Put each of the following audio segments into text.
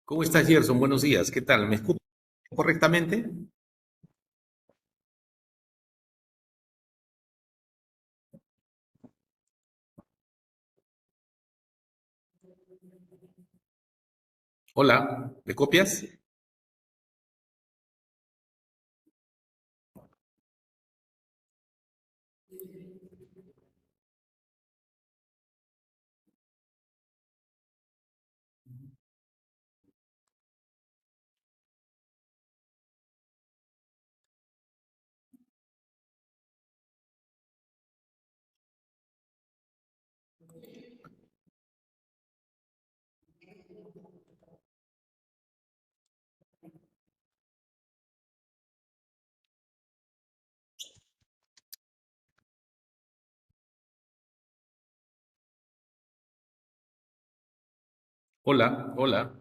¿Cómo estás, Gerson? Buenos días. ¿Qué tal? ¿Me escuchas correctamente? Hola, ¿me copias? Hola, hola.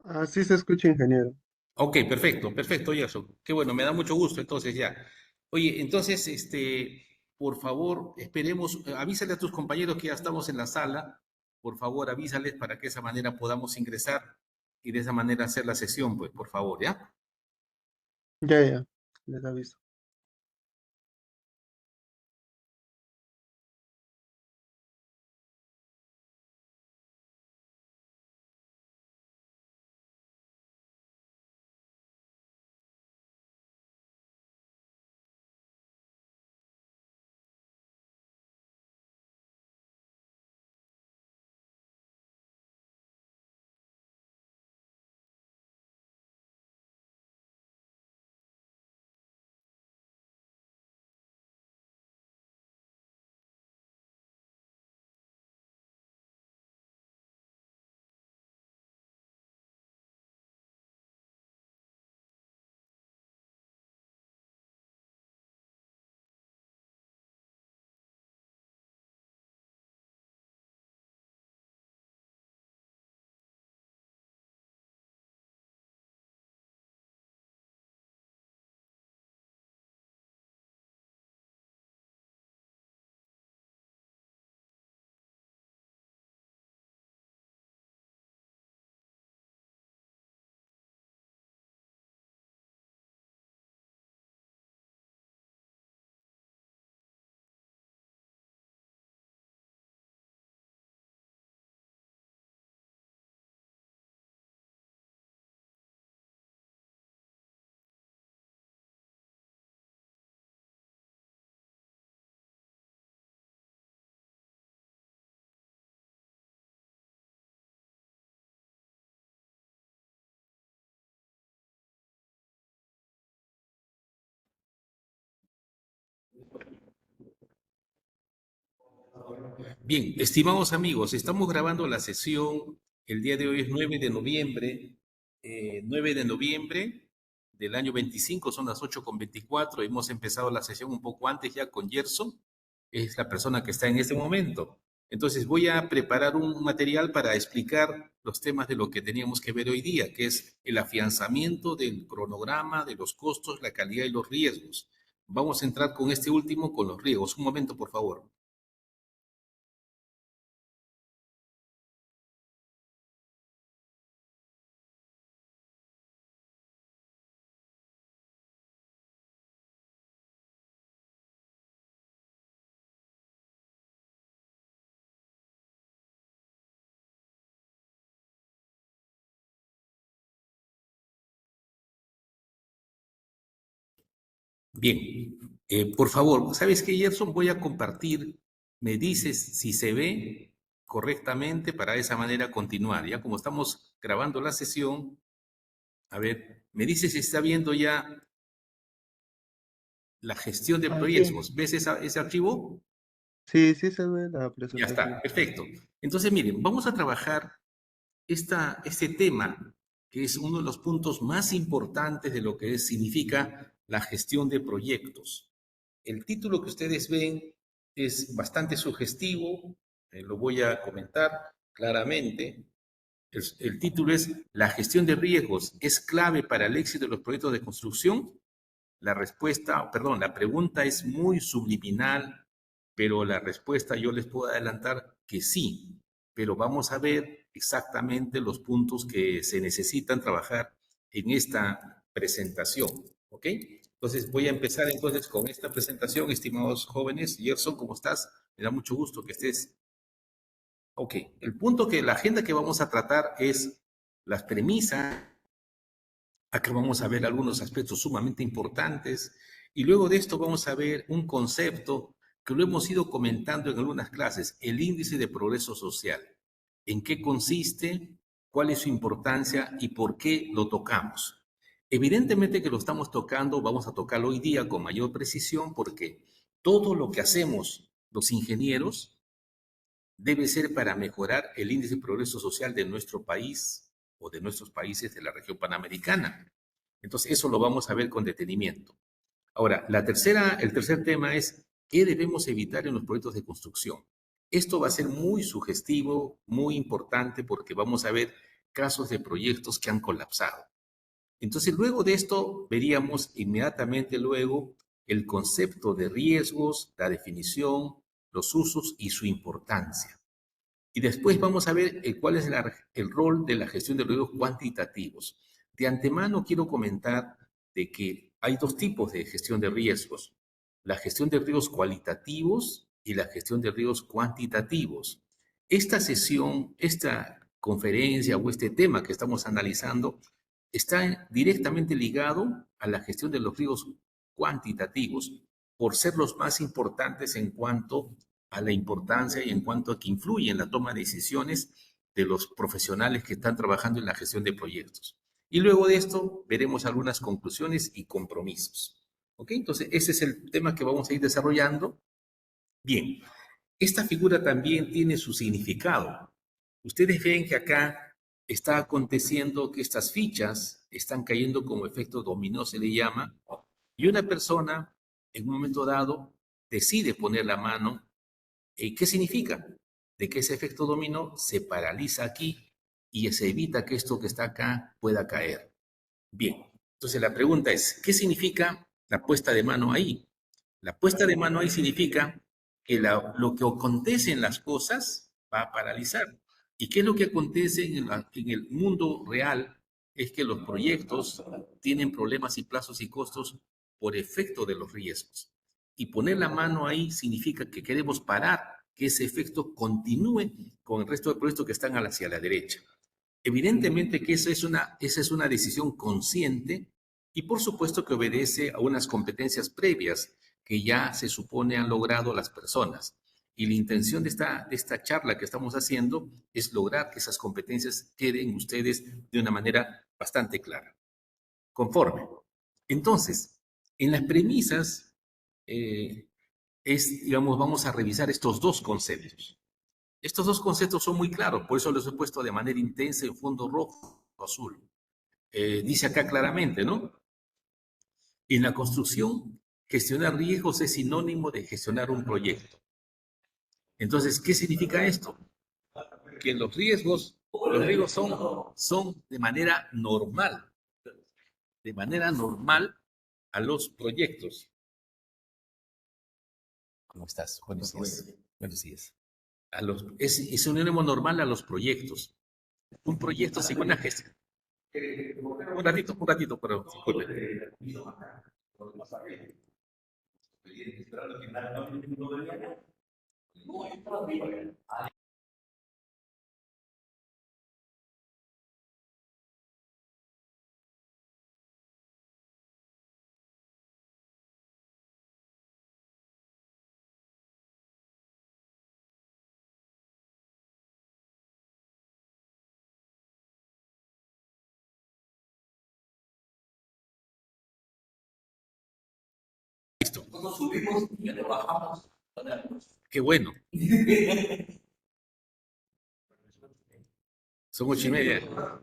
Así se escucha, ingeniero. Ok, perfecto, perfecto, Gerson. Qué bueno, me da mucho gusto, entonces ya. Oye, entonces, por favor, esperemos, avísale a tus compañeros que ya estamos en la sala. Por favor, avísales para que de esa manera podamos ingresar y de esa manera hacer la sesión, pues, por favor, ¿ya? Ya, les aviso. Bien, estimados amigos, estamos grabando la sesión. El día de hoy es 9 de noviembre, 9 de noviembre del año 25, son las 8:24. Hemos empezado la sesión un poco antes ya con Gerson, es la persona que está en este momento. Entonces voy a preparar un material para explicar los temas de lo que teníamos que ver hoy día, que es el afianzamiento del cronograma, de los costos, la calidad y los riesgos. Vamos a entrar con este último, con los riesgos. Un momento, por favor. Bien, por favor, ¿sabes qué, Gerson? Voy a compartir, me dices si se ve correctamente para de esa manera continuar. Ya como estamos grabando la sesión, a ver, me dices si está viendo ya la gestión de Sí. proyectos. ¿Ves ese archivo? Sí, sí se ve la Ya está, presentación. perfecto. Entonces, miren, vamos a trabajar este tema, que es uno de los puntos más importantes de lo que significa la gestión de proyectos. El título que ustedes ven es bastante sugestivo, lo voy a comentar claramente. El título es ¿La gestión de riesgos es clave para el éxito de los proyectos de construcción? La respuesta, perdón, la pregunta es muy subliminal, pero la respuesta yo les puedo adelantar que sí, pero vamos a ver exactamente los puntos que se necesitan trabajar en esta presentación, ¿ok? Entonces voy a empezar entonces con esta presentación, estimados jóvenes. Gerson, ¿cómo estás? Me da mucho gusto que estés. Ok, el punto que la agenda que vamos a tratar es las premisas. Acá vamos a ver algunos aspectos sumamente importantes y luego de esto vamos a ver un concepto que lo hemos ido comentando en algunas clases, el índice de progreso social. ¿En qué consiste? ¿Cuál es su importancia y por qué lo tocamos? Evidentemente que lo estamos tocando, vamos a tocarlo hoy día con mayor precisión porque todo lo que hacemos los ingenieros debe ser para mejorar el índice de progreso social de nuestro país o de nuestros países de la región panamericana. Entonces, eso lo vamos a ver con detenimiento. Ahora, el tercer tema es qué debemos evitar en los proyectos de construcción. Esto va a ser muy sugestivo, muy importante, porque vamos a ver casos de proyectos que han colapsado. Entonces, luego de esto, veríamos inmediatamente luego el concepto de riesgos, la definición, los usos y su importancia. Y después vamos a ver cuál es el rol de la gestión de riesgos cuantitativos. De antemano quiero comentar de que hay dos tipos de gestión de riesgos. La gestión de riesgos cualitativos y la gestión de riesgos cuantitativos. Esta sesión, esta conferencia o este tema que estamos analizando está directamente ligado a la gestión de los riesgos cuantitativos por ser los más importantes en cuanto a la importancia y en cuanto a que influye en la toma de decisiones de los profesionales que están trabajando en la gestión de proyectos. Y luego de esto veremos algunas conclusiones y compromisos. ¿Ok? Entonces, ese es el tema que vamos a ir desarrollando. Bien, esta figura también tiene su significado. Ustedes ven que acá está aconteciendo que estas fichas están cayendo como efecto dominó, se le llama, y una persona en un momento dado decide poner la mano. ¿Qué significa? De que ese efecto dominó se paraliza aquí y se evita que esto que está acá pueda caer. Bien, entonces la pregunta es, ¿qué significa la puesta de mano ahí? La puesta de mano ahí significa que lo que acontece en las cosas va a paralizar. ¿Y qué es lo que acontece en el mundo real? Es que los proyectos tienen problemas y plazos y costos por efecto de los riesgos. Y poner la mano ahí significa que queremos parar que ese efecto continúe con el resto de proyectos que están hacia la derecha. Evidentemente que esa es una decisión consciente y por supuesto que obedece a unas competencias previas que ya se supone han logrado las personas. Y la intención de esta charla que estamos haciendo es lograr que esas competencias queden ustedes de una manera bastante clara. Conforme. Entonces, en las premisas, digamos, vamos a revisar estos dos conceptos. Estos dos conceptos son muy claros, por eso los he puesto de manera intensa en fondo rojo o azul. Dice acá claramente, ¿no? En la construcción, gestionar riesgos es sinónimo de gestionar un proyecto. Entonces, ¿qué significa esto? Que los riesgos son de manera normal a los proyectos. ¿Cómo estás? Buenos días. Buenos días. Es sinónimo normal a los proyectos. Un proyecto sin una gestión. Un ratito, pero disculpe. Listo. Nosotros subimos y le bajamos. Qué bueno. Son 8:30.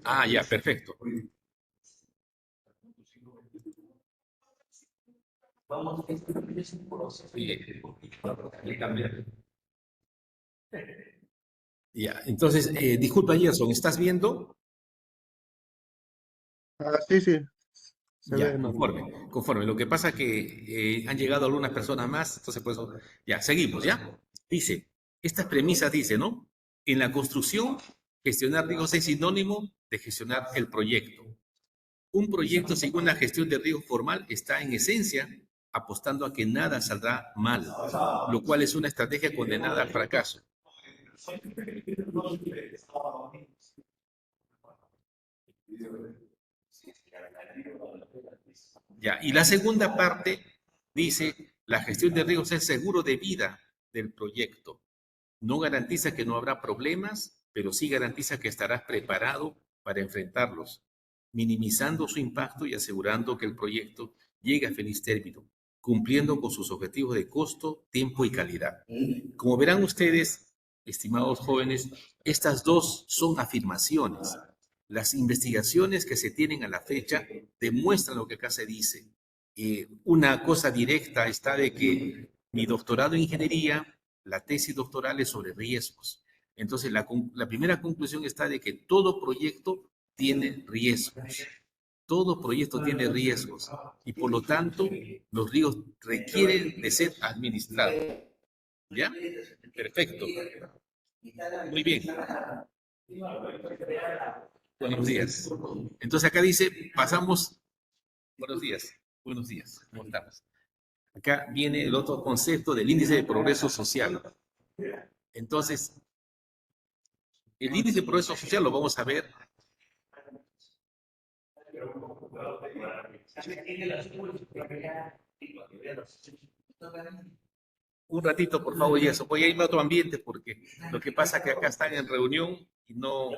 Ah, ya, perfecto. Ya, entonces, disculpa, Gerson, ¿estás viendo? Sí, sí, se ve Ya, normal. conforme. Lo que pasa que han llegado algunas personas más, entonces por eso, ya, seguimos, ¿ya? Dice, estas premisas dice, ¿no? En la construcción, gestionar riesgos es sinónimo de gestionar el proyecto. Un proyecto sin una gestión de riesgo formal está en esencia apostando a que nada saldrá mal, lo cual es una estrategia condenada al fracaso. Ya, y la segunda parte dice, la gestión de riesgos es el seguro de vida del proyecto. No garantiza que no habrá problemas, pero sí garantiza que estarás preparado para enfrentarlos, minimizando su impacto y asegurando que el proyecto llegue a feliz término, cumpliendo con sus objetivos de costo, tiempo y calidad. Como verán ustedes, estimados jóvenes, estas dos son afirmaciones. Las investigaciones que se tienen a la fecha demuestran lo que acá se dice. Una cosa directa está de que mi doctorado en ingeniería, la tesis doctoral es sobre riesgos. Entonces, la primera conclusión está de que todo proyecto tiene riesgos. Todo proyecto tiene riesgos y por lo tanto los riesgos requieren de ser administrados. ¿Ya? Perfecto. Muy bien. Buenos días. Entonces acá dice, pasamos, buenos días, buenos días, ¿cómo estamos? Acá viene el otro concepto del índice de progreso social. Entonces, el índice de progreso social lo vamos a ver un ratito, por favor, y eso. Voy a irme a otro ambiente porque lo que pasa es que acá están en reunión y no...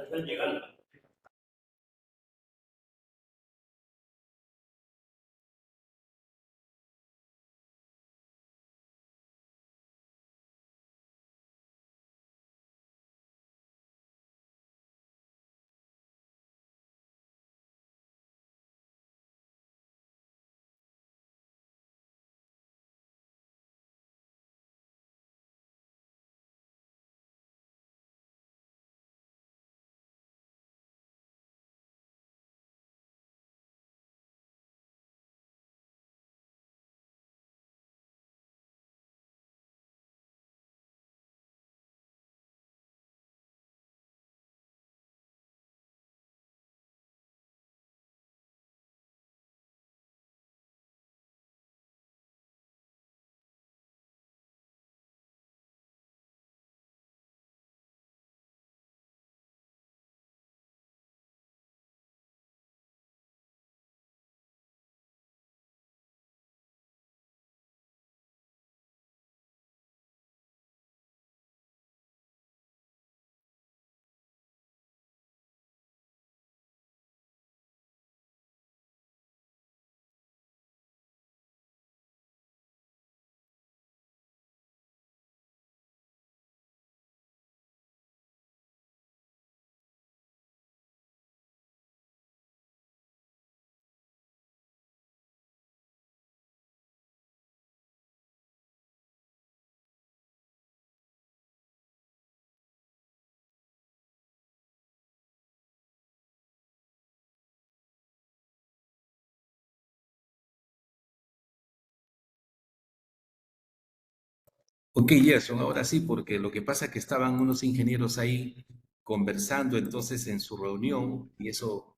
Ok, Gerson, ahora sí, porque lo que pasa es que estaban unos ingenieros ahí conversando entonces en su reunión y eso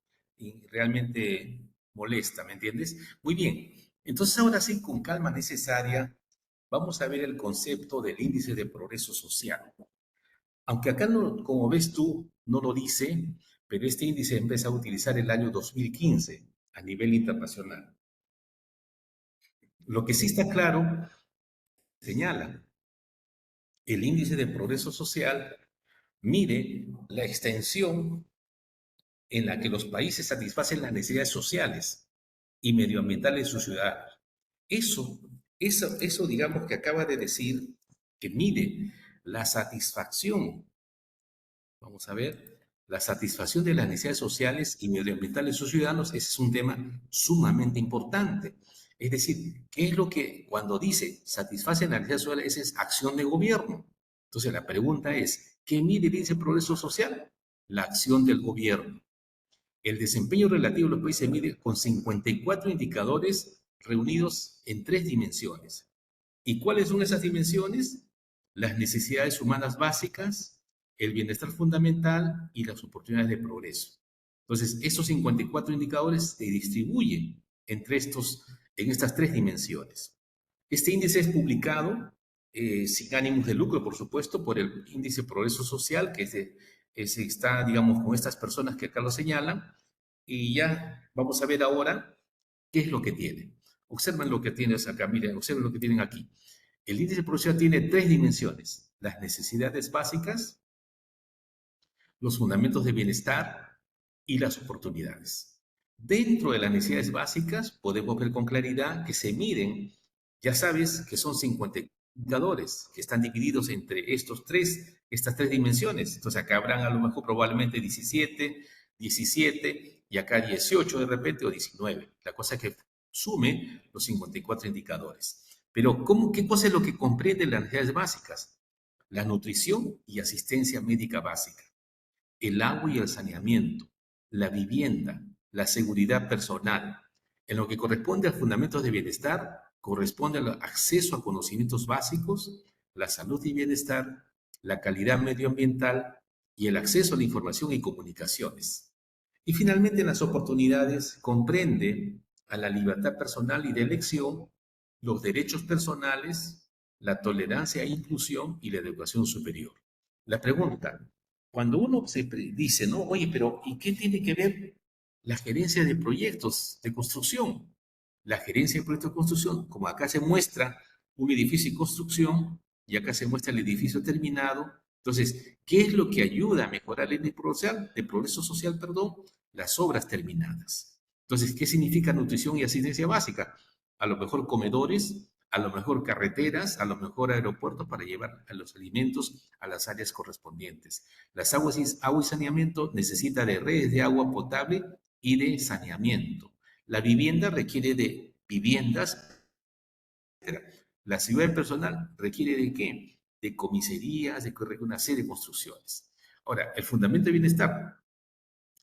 realmente molesta, ¿me entiendes? Muy bien, entonces ahora sí, con calma necesaria, vamos a ver el concepto del índice de progreso social. Aunque acá, no, como ves tú, no lo dice, pero este índice empezó a utilizar el año 2015 a nivel internacional. Lo que sí está claro, señala, el índice de progreso social mide la extensión en la que los países satisfacen las necesidades sociales y medioambientales de sus ciudadanos. Eso, eso digamos que acaba de decir que mide la satisfacción, vamos a ver, la satisfacción de las necesidades sociales y medioambientales de sus ciudadanos, ese es un tema sumamente importante. Es decir, ¿qué es lo que cuando dice satisface la necesidad social? Esa es acción de gobierno. Entonces la pregunta es, ¿qué mide el índice de progreso social? La acción del gobierno. El desempeño relativo de los países se mide con 54 indicadores reunidos en tres dimensiones. ¿Y cuáles son esas dimensiones? Las necesidades humanas básicas, el bienestar fundamental y las oportunidades de progreso. Entonces, esos 54 indicadores se distribuyen en estas tres dimensiones. Este índice es publicado sin ánimos de lucro, por supuesto, por el índice de progreso social, está, digamos, con estas personas que acá lo señalan. Y ya vamos a ver ahora qué es lo que tiene. Observen lo que tienes acá, miren, observen lo que tienen aquí. El índice de producción tiene tres dimensiones: las necesidades básicas, los fundamentos de bienestar y las oportunidades. Dentro de las necesidades básicas podemos ver con claridad que se miden, ya sabes que son 50 indicadores que están divididos entre estas tres dimensiones. Entonces acá habrán a lo mejor probablemente 17 y acá 18 de repente o 19. La cosa es que sume los 54 indicadores. Pero ¿qué cosa es lo que comprende las necesidades básicas? La nutrición y asistencia médica básica, el agua y el saneamiento, la vivienda, la seguridad personal. En lo que corresponde a fundamentos de bienestar, corresponde al acceso a conocimientos básicos, la salud y bienestar, la calidad medioambiental y el acceso a la información y comunicaciones. Y finalmente, en las oportunidades comprende a la libertad personal y de elección, los derechos personales, la tolerancia e inclusión y la educación superior. La pregunta, cuando uno dice, no, oye, pero ¿y qué tiene que ver la gerencia de proyectos de construcción? La gerencia de proyectos de construcción, como acá se muestra un edificio en construcción y acá se muestra el edificio terminado. Entonces, ¿qué es lo que ayuda a mejorar el progreso social, perdón? Las obras terminadas. Entonces, ¿qué significa nutrición y asistencia básica? A lo mejor comedores, a lo mejor carreteras, a lo mejor aeropuertos para llevar a los alimentos a las áreas correspondientes. Agua y saneamiento necesita de redes de agua potable y de saneamiento. La vivienda requiere de viviendas, etcétera. La seguridad personal requiere de qué? De comisarías, de una serie de construcciones. Ahora, el fundamento de bienestar,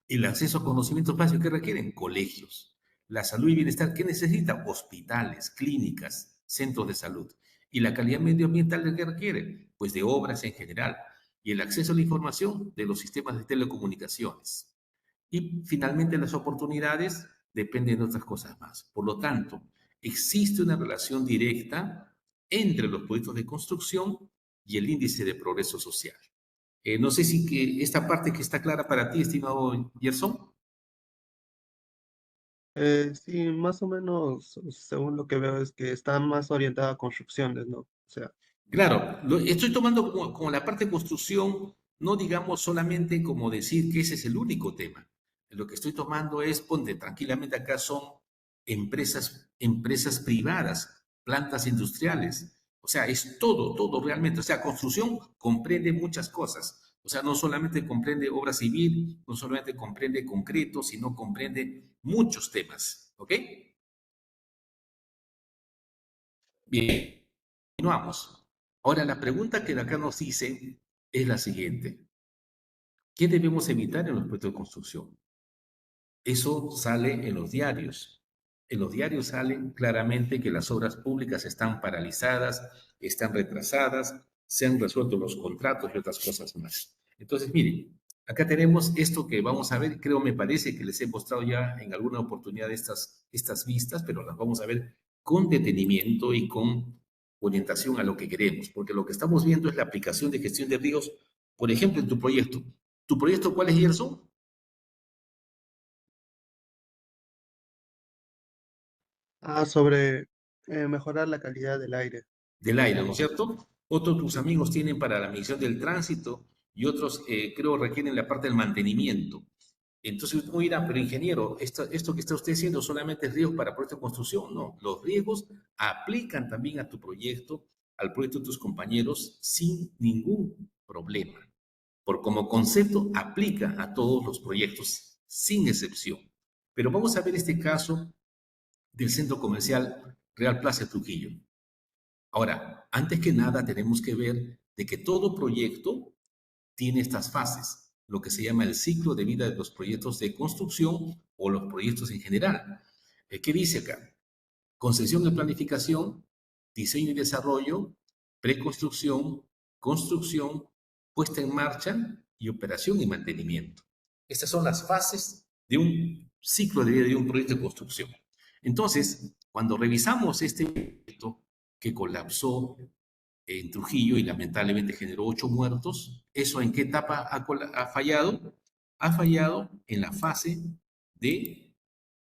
el acceso a conocimientos básicos que requieren colegios. La salud y bienestar, ¿qué necesita? Hospitales, clínicas, centros de salud. Y la calidad medioambiental que requiere, pues de obras en general. Y el acceso a la información de los sistemas de telecomunicaciones. Y finalmente las oportunidades dependen de otras cosas más. Por lo tanto, existe una relación directa entre los proyectos de construcción y el índice de progreso social. No sé si que esta parte que está clara para ti, estimado Gerson. Sí, más o menos, según lo que veo, es que está más orientada a construcciones, ¿no? O sea, Claro, lo estoy tomando como la parte de construcción, no digamos solamente como decir que ese es el único tema. Lo que estoy tomando es, ponte tranquilamente acá son empresas privadas, plantas industriales. O sea, es todo realmente. O sea, construcción comprende muchas cosas. O sea, no solamente comprende obra civil, no solamente comprende concreto, sino comprende muchos temas. ¿Ok? Bien, continuamos. Ahora, la pregunta que de acá nos dice es la siguiente. ¿Qué debemos evitar en los proyectos de construcción? Eso sale en los diarios. En los diarios sale claramente que las obras públicas están paralizadas, están retrasadas, se han resuelto los contratos y otras cosas más. Entonces, miren, acá tenemos esto que vamos a ver, creo me parece que les he mostrado ya en alguna oportunidad estas vistas, pero las vamos a ver con detenimiento y con orientación a lo que queremos, porque lo que estamos viendo es la aplicación de gestión de ríos, por ejemplo, en tu proyecto. ¿Tu proyecto cuál es, Gerson? sobre mejorar la calidad del aire. Del aire, ¿no es cierto? Otros tus amigos tienen para la medición del tránsito y otros creo requieren la parte del mantenimiento. Entonces uno dirá, pero ingeniero, esto que está usted haciendo solamente es riesgo para proyecto de construcción. No, los riesgos aplican también a tu proyecto, al proyecto de tus compañeros sin ningún problema. Por como concepto aplica a todos los proyectos sin excepción. Pero vamos a ver este caso del centro comercial Real Plaza Trujillo. Ahora, antes que nada, tenemos que ver de que todo proyecto tiene estas fases, lo que se llama el ciclo de vida de los proyectos de construcción o los proyectos en general. ¿Qué dice acá? Concepción y planificación, diseño y desarrollo, preconstrucción, construcción, puesta en marcha y operación y mantenimiento. Estas son las fases de un ciclo de vida de un proyecto de construcción. Entonces, cuando revisamos este proyecto que colapsó en Trujillo y lamentablemente generó 8 muertos, ¿eso en qué etapa ha fallado? Ha fallado en la fase de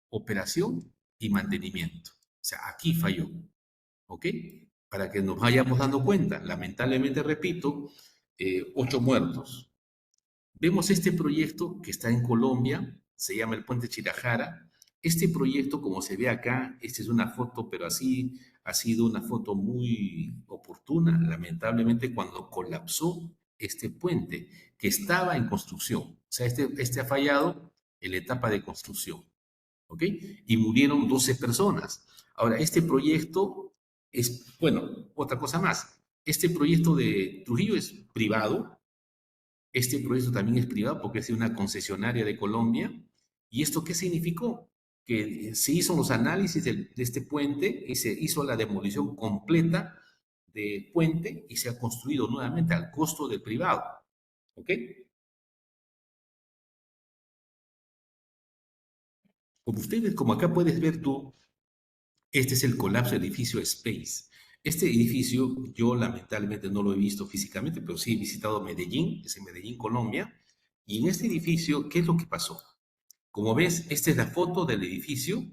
operación y mantenimiento. O sea, aquí falló, ¿ok? Para que nos vayamos dando cuenta. Lamentablemente, repito, 8 muertos. Vemos este proyecto que está en Colombia, se llama el Puente Chirajara. Este proyecto, como se ve acá, esta es una foto, pero así ha sido una foto muy oportuna, lamentablemente, cuando colapsó este puente, que estaba en construcción. O sea, este ha fallado en la etapa de construcción. ¿Ok? Y murieron 12 personas. Ahora, este proyecto es, bueno, otra cosa más. Este proyecto de Trujillo es privado. Este proyecto también es privado porque es de una concesionaria de Colombia. ¿Y esto qué significó? Que se hizo los análisis de este puente y se hizo la demolición completa del puente y se ha construido nuevamente al costo del privado. ¿Ok? Como ustedes, como acá puedes ver tú, este es el colapso del edificio Space. Este edificio yo lamentablemente no lo he visto físicamente, pero sí he visitado Medellín, es en Medellín, Colombia. Y en este edificio, ¿qué es lo que pasó? Como ves, esta es la foto del edificio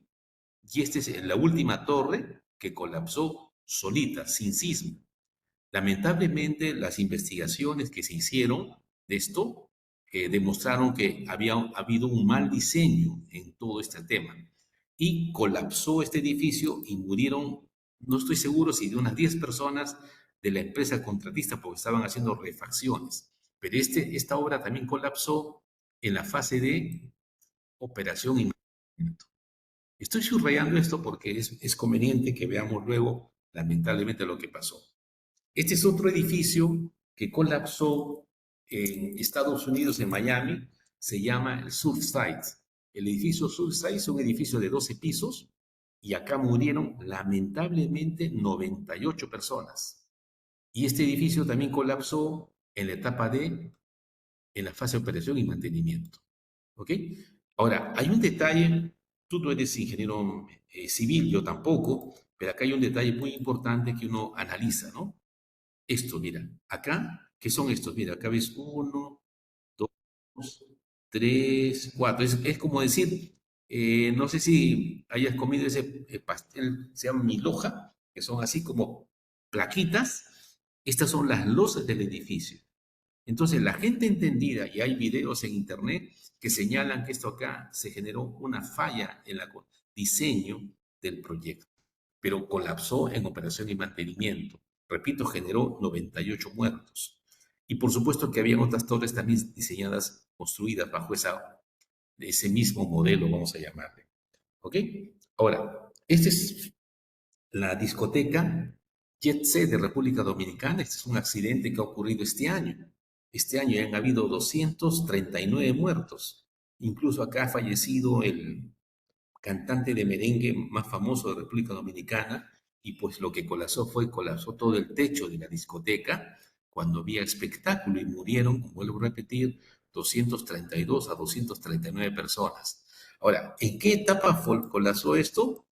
y esta es la última torre que colapsó solita, sin sismo. Lamentablemente, las investigaciones que se hicieron de esto demostraron que había habido un mal diseño en todo este tema y colapsó este edificio y murieron, no estoy seguro si de unas 10 personas de la empresa contratista porque estaban haciendo refacciones. Pero esta obra también colapsó en la fase de operación y mantenimiento. Estoy subrayando esto porque es conveniente que veamos luego, lamentablemente, lo que pasó. Este es otro edificio que colapsó en Estados Unidos, en Miami, se llama el Surfside. El edificio Surfside es un edificio de 12 pisos y acá murieron lamentablemente 98 personas. Y este edificio también colapsó en la etapa de, en la fase de operación y mantenimiento. ¿Ok? Ahora, hay un detalle, tú no eres ingeniero civil, yo tampoco, pero acá hay un detalle muy importante que uno analiza, ¿no? Esto, mira, acá, ¿qué son estos? Mira, acá ves 1, 2, 3, 4. Es como decir, no sé si hayas comido ese pastel, se llama milhoja, que son así como plaquitas. Estas son las losas del edificio. Entonces, la gente entendida, y hay videos en internet que señalan que esto acá se generó una falla en el diseño del proyecto, pero colapsó en operación y mantenimiento. Repito, generó 98 muertos. Y por supuesto que habían otras torres también diseñadas, construidas bajo ese mismo modelo, vamos a llamarle. ¿Ok? Ahora, esta es la discoteca Jet Set de República Dominicana. Este es un accidente que ha ocurrido este año. Este año han habido 239 muertos. Incluso acá ha fallecido el cantante de merengue más famoso de República Dominicana, y pues lo que colapsó todo el techo de la discoteca cuando había espectáculo y murieron, como vuelvo a repetir, 232 a 239 personas. Ahora, ¿en qué etapa colapsó esto?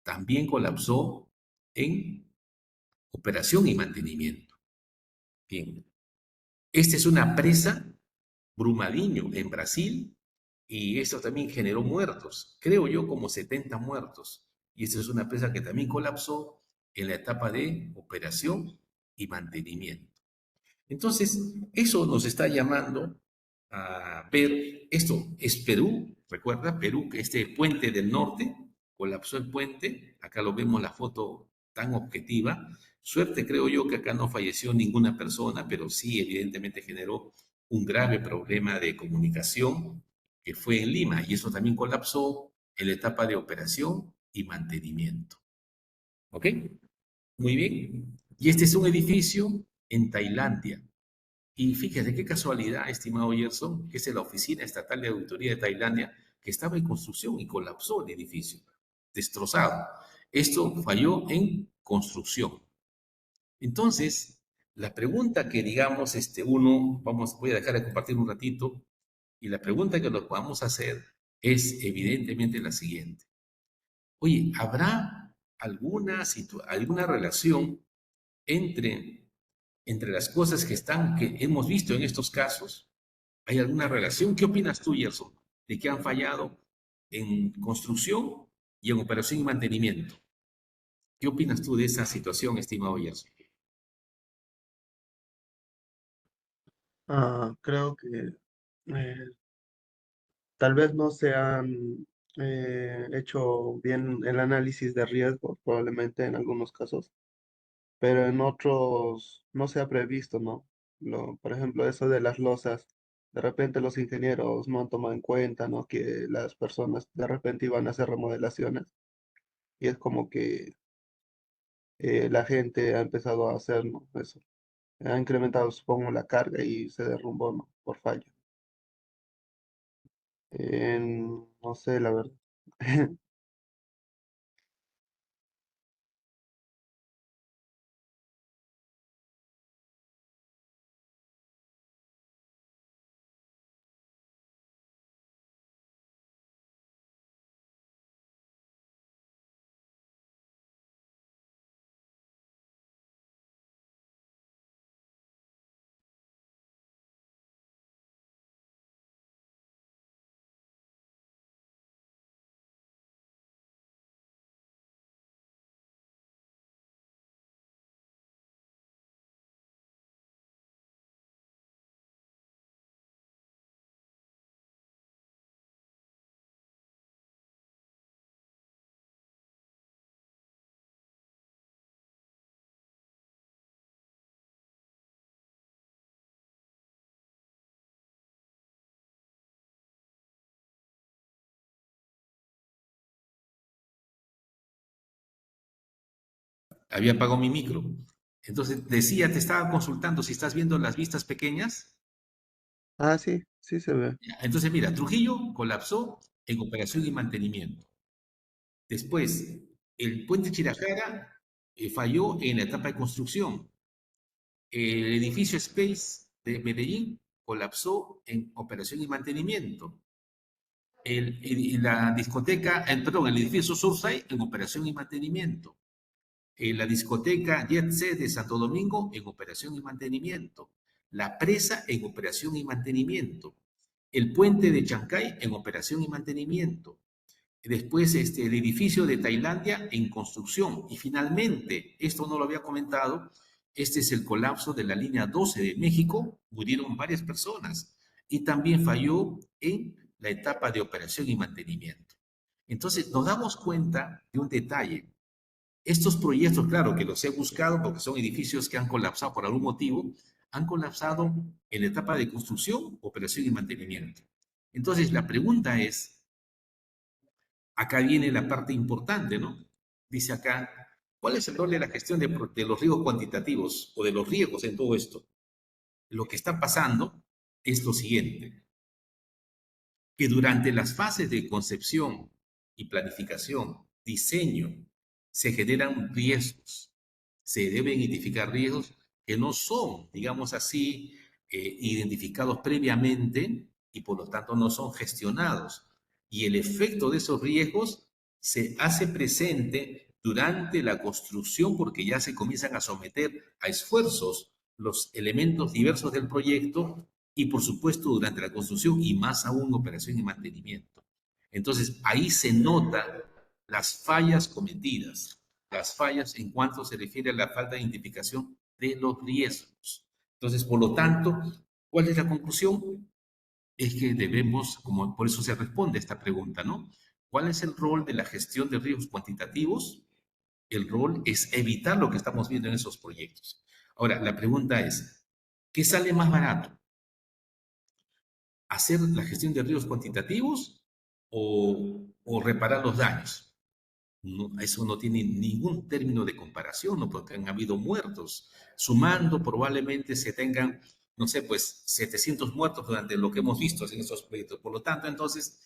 También colapsó en operación y mantenimiento. Bien, esta es una presa, Brumadinho, en Brasil, y esto también generó muertos, creo yo como 70 muertos. Y esta es una presa que también colapsó en la etapa de operación y mantenimiento. Entonces, eso nos está llamando a ver, esto es Perú, recuerda, Perú, que este puente del norte, colapsó el puente, acá lo vemos la foto tan objetiva. Suerte creo yo que acá no falleció ninguna persona, pero sí evidentemente generó un grave problema de comunicación que fue en Lima y eso también colapsó en la etapa de operación y mantenimiento. ¿Ok? Muy bien. Y este es un edificio en Tailandia. Y fíjate qué casualidad, estimado Gerson, que es la Oficina Estatal de Auditoría de Tailandia, que estaba en construcción y colapsó el edificio, destrozado. Esto falló en construcción. Entonces, la pregunta que digamos, voy a dejar de compartir un ratito, y la pregunta que nos vamos a hacer es evidentemente la siguiente. Oye, ¿habrá alguna relación entre, entre las cosas que hemos visto en estos casos? ¿Hay alguna relación? ¿Qué opinas tú, Gerson, de que han fallado en construcción y en operación y mantenimiento? ¿Qué opinas tú de esa situación, estimado Gerson? Creo que eh, tal vez no se han hecho bien el análisis de riesgo, probablemente en algunos casos, pero en otros no se ha previsto, ¿no? Por ejemplo, eso de las losas, de repente los ingenieros no han tomado en cuenta, ¿no? Que las personas de repente iban a hacer remodelaciones y es como que la gente ha empezado a hacer, ¿no? Eso. Ha incrementado, supongo, la carga y se derrumbó, ¿no? Por fallo. No sé, la verdad. Había apagado mi micro. Entonces, decía, te estaba consultando si estás viendo las vistas pequeñas. Ah, sí, sí se ve. Ya, entonces, mira, Trujillo colapsó en operación y mantenimiento. Después, el puente Chirajara falló en la etapa de construcción. El edificio Space de Medellín colapsó en operación y mantenimiento. La discoteca, perdón, el edificio Surfside en operación y mantenimiento. La discoteca Jet Set de Santo Domingo en operación y mantenimiento. La presa en operación y mantenimiento. El puente de Chancay en operación y mantenimiento. Después, el edificio de Tailandia en construcción. Y finalmente, esto no lo había comentado, este es el colapso de la línea 12 de México. Murieron varias personas. Y también falló en la etapa de operación y mantenimiento. Entonces, nos damos cuenta de un detalle. Estos proyectos, claro, que los he buscado porque son edificios que han colapsado por algún motivo, han colapsado en la etapa de construcción, operación y mantenimiento. Entonces, la pregunta es, acá viene la parte importante, ¿no? Dice acá, ¿cuál es el rol de la gestión de los riesgos cuantitativos o de los riesgos en todo esto? Lo que está pasando es lo siguiente, que durante las fases de concepción y planificación, diseño, se generan riesgos. Se deben identificar riesgos que no son, digamos así, identificados previamente y por lo tanto no son gestionados. Y el efecto de esos riesgos se hace presente durante la construcción porque ya se comienzan a someter a esfuerzos los elementos diversos del proyecto y por supuesto durante la construcción y más aún operación y mantenimiento. Entonces ahí se notan las fallas cometidas, las fallas en cuanto se refiere a la falta de identificación de los riesgos. Entonces, por lo tanto, ¿cuál es la conclusión? Es que debemos, como por eso se responde a esta pregunta, ¿no? ¿Cuál es el rol de la gestión de riesgos cuantitativos? El rol es evitar lo que estamos viendo en esos proyectos. Ahora, la pregunta es, ¿qué sale más barato? ¿Hacer la gestión de riesgos cuantitativos o reparar los daños? eso no tiene ningún término de comparación, ¿no? Porque han habido muertos. Sumando, probablemente se tengan, no sé, pues 700 muertos durante lo que hemos visto en estos proyectos. Por lo tanto, entonces,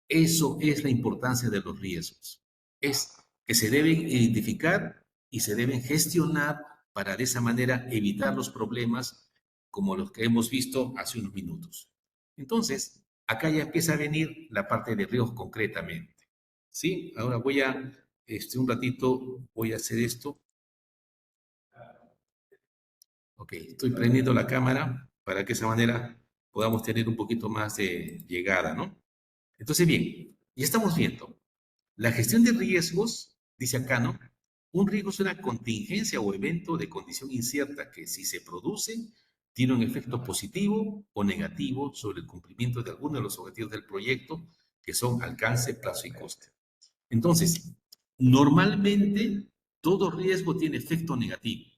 eso es la importancia de los riesgos. Es que se deben identificar y se deben gestionar para de esa manera evitar los problemas como los que hemos visto hace unos minutos. Entonces, acá ya empieza a venir la parte de riesgos concretamente. ¿Sí? Ahora voy a, un ratito, voy a hacer esto. Ok, estoy prendiendo la cámara para que de esa manera podamos tener un poquito más de llegada, ¿no? Entonces, bien, ya estamos viendo. La gestión de riesgos, dice acá, ¿no? Un riesgo es una contingencia o evento de condición incierta que si se produce, tiene un efecto positivo o negativo sobre el cumplimiento de alguno de los objetivos del proyecto, que son alcance, plazo y coste. Entonces, normalmente todo riesgo tiene efecto negativo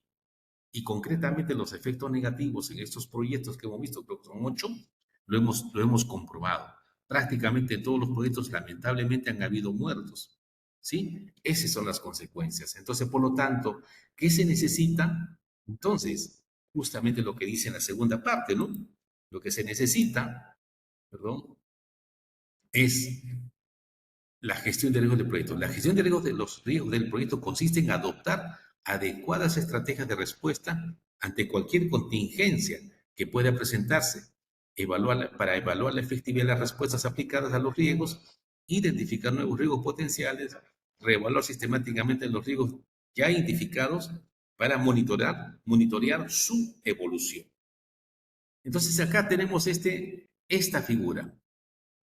y concretamente los efectos negativos en estos proyectos que hemos visto, creo que son 8, lo hemos comprobado. Prácticamente en todos los proyectos lamentablemente han habido muertos. ¿Sí? Esas son las consecuencias. Entonces, por lo tanto, ¿qué se necesita? Entonces, justamente lo que dice en la segunda parte, ¿no? Lo que se necesita, perdón, es la gestión de riesgos del proyecto. La gestión de riesgos de los riesgos del proyecto consiste en adoptar adecuadas estrategias de respuesta ante cualquier contingencia que pueda presentarse, para evaluar la efectividad de las respuestas aplicadas a los riesgos, identificar nuevos riesgos potenciales, reevaluar sistemáticamente los riesgos ya identificados para monitorear su evolución. Entonces acá tenemos esta figura.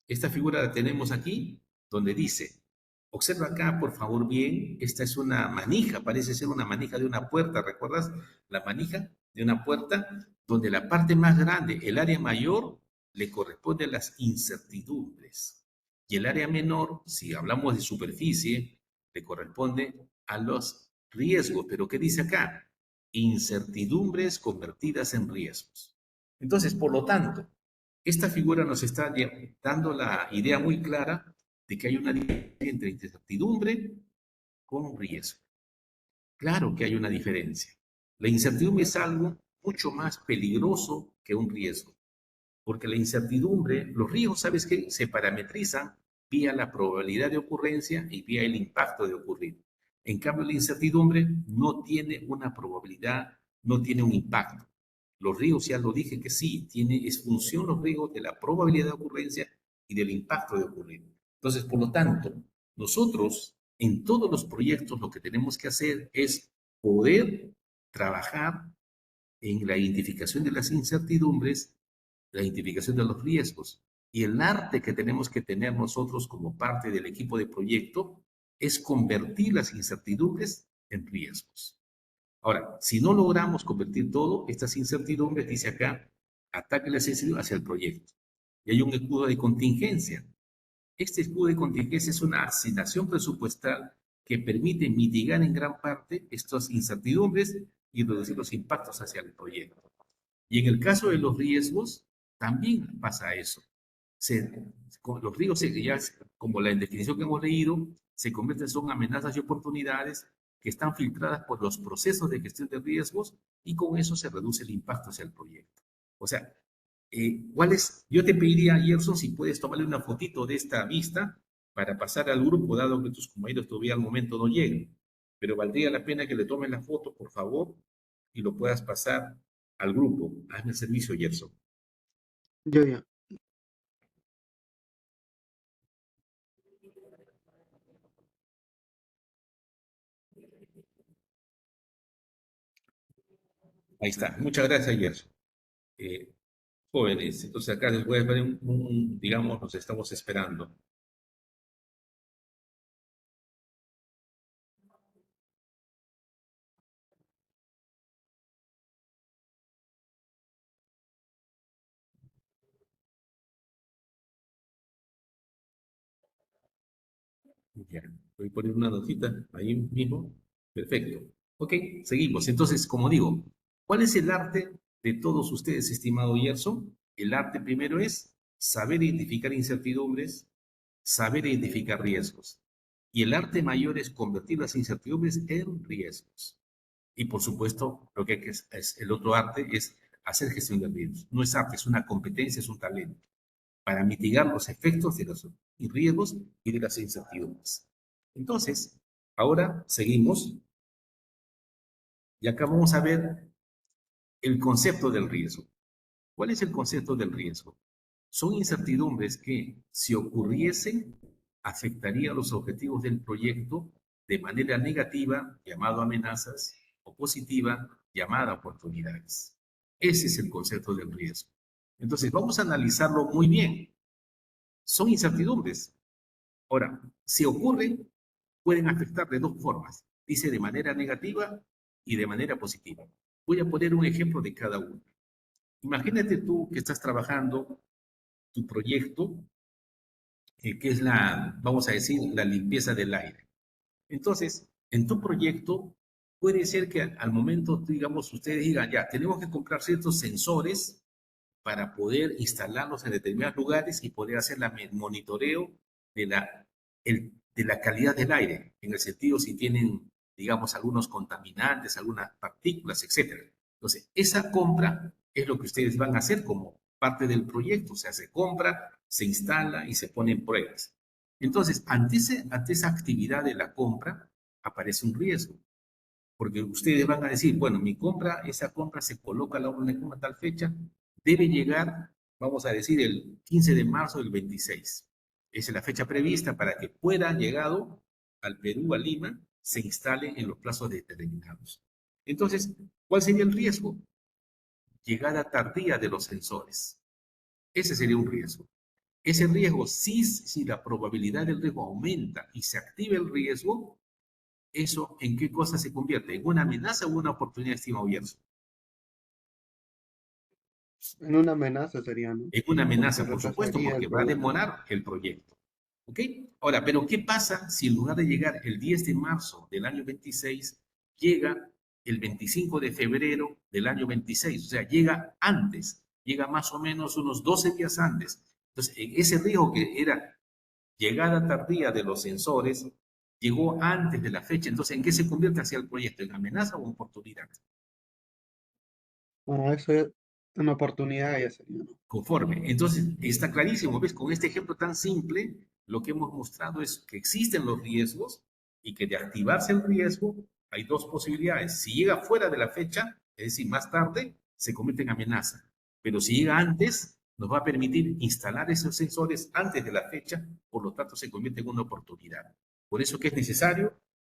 Esta figura la tenemos aquí, donde dice, observa acá, por favor, bien, esta es una manija, parece ser una manija de una puerta, ¿recuerdas? La manija de una puerta, donde la parte más grande, el área mayor, le corresponde a las incertidumbres. Y el área menor, si hablamos de superficie, le corresponde a los riesgos. Pero ¿qué dice acá? Incertidumbres convertidas en riesgos. Entonces, por lo tanto, esta figura nos está dando la idea muy clara de que hay una diferencia entre incertidumbre con riesgo. Claro que hay una diferencia. La incertidumbre es algo mucho más peligroso que un riesgo, porque la incertidumbre, los riesgos, ¿sabes qué? Se parametrizan vía la probabilidad de ocurrencia y vía el impacto de ocurrir. En cambio, la incertidumbre no tiene una probabilidad, no tiene un impacto. Los riesgos, ya lo dije que sí, es función los riesgos de la probabilidad de ocurrencia y del impacto de ocurrir. Entonces, por lo tanto, nosotros en todos los proyectos lo que tenemos que hacer es poder trabajar en la identificación de las incertidumbres, la identificación de los riesgos. Y el arte que tenemos que tener nosotros como parte del equipo de proyecto es convertir las incertidumbres en riesgos. Ahora, si no logramos convertir todo, estas incertidumbres, dice acá, ataque la sensibilidad hacia el proyecto. Y hay un escudo de contingencia. Este escudo de contingencia es una asignación presupuestal que permite mitigar en gran parte estas incertidumbres y reducir los impactos hacia el proyecto. Y en el caso de los riesgos, también pasa eso. Los riesgos, ya, como la definición que hemos leído, se convierten en amenazas y oportunidades que están filtradas por los procesos de gestión de riesgos y con eso se reduce el impacto hacia el proyecto. O sea, yo te pediría, Gerson, si puedes tomarle una fotito de esta vista para pasar al grupo, dado que tus compañeros todavía al momento no lleguen. Pero valdría la pena que le tomen la foto, por favor, y lo puedas pasar al grupo. Hazme el servicio, Gerson. Ya. Ahí está. Muchas gracias, Gerson. Eh, Jóvenes, entonces acá les voy a ver digamos, nos estamos esperando. Ya, voy a poner una notita ahí mismo. Perfecto. Ok, seguimos. Entonces, como digo, ¿cuál es el arte de todos ustedes, estimado Gerson? El arte primero es saber identificar incertidumbres, saber identificar riesgos. Y el arte mayor es convertir las incertidumbres en riesgos. Y por supuesto, lo que hay que es el otro arte es hacer gestión de riesgos. No es arte, es una competencia, es un talento para mitigar los efectos de los riesgos y de las incertidumbres. Entonces, ahora seguimos y acá vamos a ver el concepto del riesgo. ¿Cuál es el concepto del riesgo? Son incertidumbres que, si ocurriesen, afectarían los objetivos del proyecto de manera negativa, llamado amenazas, o positiva, llamada oportunidades. Ese es el concepto del riesgo. Entonces, vamos a analizarlo muy bien. Son incertidumbres. Ahora, si ocurren, pueden afectar de dos formas. Dice de manera negativa y de manera positiva. Voy a poner un ejemplo de cada uno. Imagínate tú que estás trabajando tu proyecto, que es vamos a decir, la limpieza del aire. Entonces, en tu proyecto, puede ser que al momento, digamos, ustedes digan, ya, tenemos que comprar ciertos sensores para poder instalarlos en determinados lugares y poder hacer el monitoreo de de la calidad del aire, en el sentido si tienen, digamos, algunos contaminantes, algunas partículas, etcétera. Entonces, esa compra es lo que ustedes van a hacer como parte del proyecto, o sea, se compra, se instala y se pone en pruebas. Entonces, ante esa actividad de la compra, aparece un riesgo, porque ustedes van a decir, bueno, esa compra se coloca a la orden de compra a tal fecha, debe llegar, vamos a decir, el 15 de marzo del 26. Esa es la fecha prevista para que pueda, llegado al Perú, a Lima, se instale en los plazos determinados. Entonces, ¿cuál sería el riesgo? Llegada tardía de los sensores. Ese sería un riesgo. Ese riesgo, si la probabilidad del riesgo aumenta y se activa el riesgo, ¿eso en qué cosa se convierte? ¿En una amenaza o una oportunidad, estimado Gerson? En una amenaza sería, ¿no? Es una Porque amenaza, por supuesto, retrasaría el porque va a proyecto. demorar el proyecto. ¿Ok? Ahora, pero ¿qué pasa si en lugar de llegar el 10 de marzo del año 26, llega el 25 de febrero del año 26? O sea, llega antes, llega más o menos unos 12 días antes. Entonces, ese riesgo que era llegada tardía de los sensores, llegó antes de la fecha. Entonces, ¿en qué se convierte hacia el proyecto? ¿En amenaza o en oportunidad? Bueno, eso es una oportunidad ya sería, ¿no? Conforme. Entonces, está clarísimo, ¿ves? Con este ejemplo tan simple, lo que hemos mostrado es que existen los riesgos y que de activarse el riesgo hay dos posibilidades. Si llega fuera de la fecha, es decir, más tarde, se convierte en amenaza. Pero si llega antes, nos va a permitir instalar esos sensores antes de la fecha, por lo tanto, se convierte en una oportunidad. Por eso que es necesario,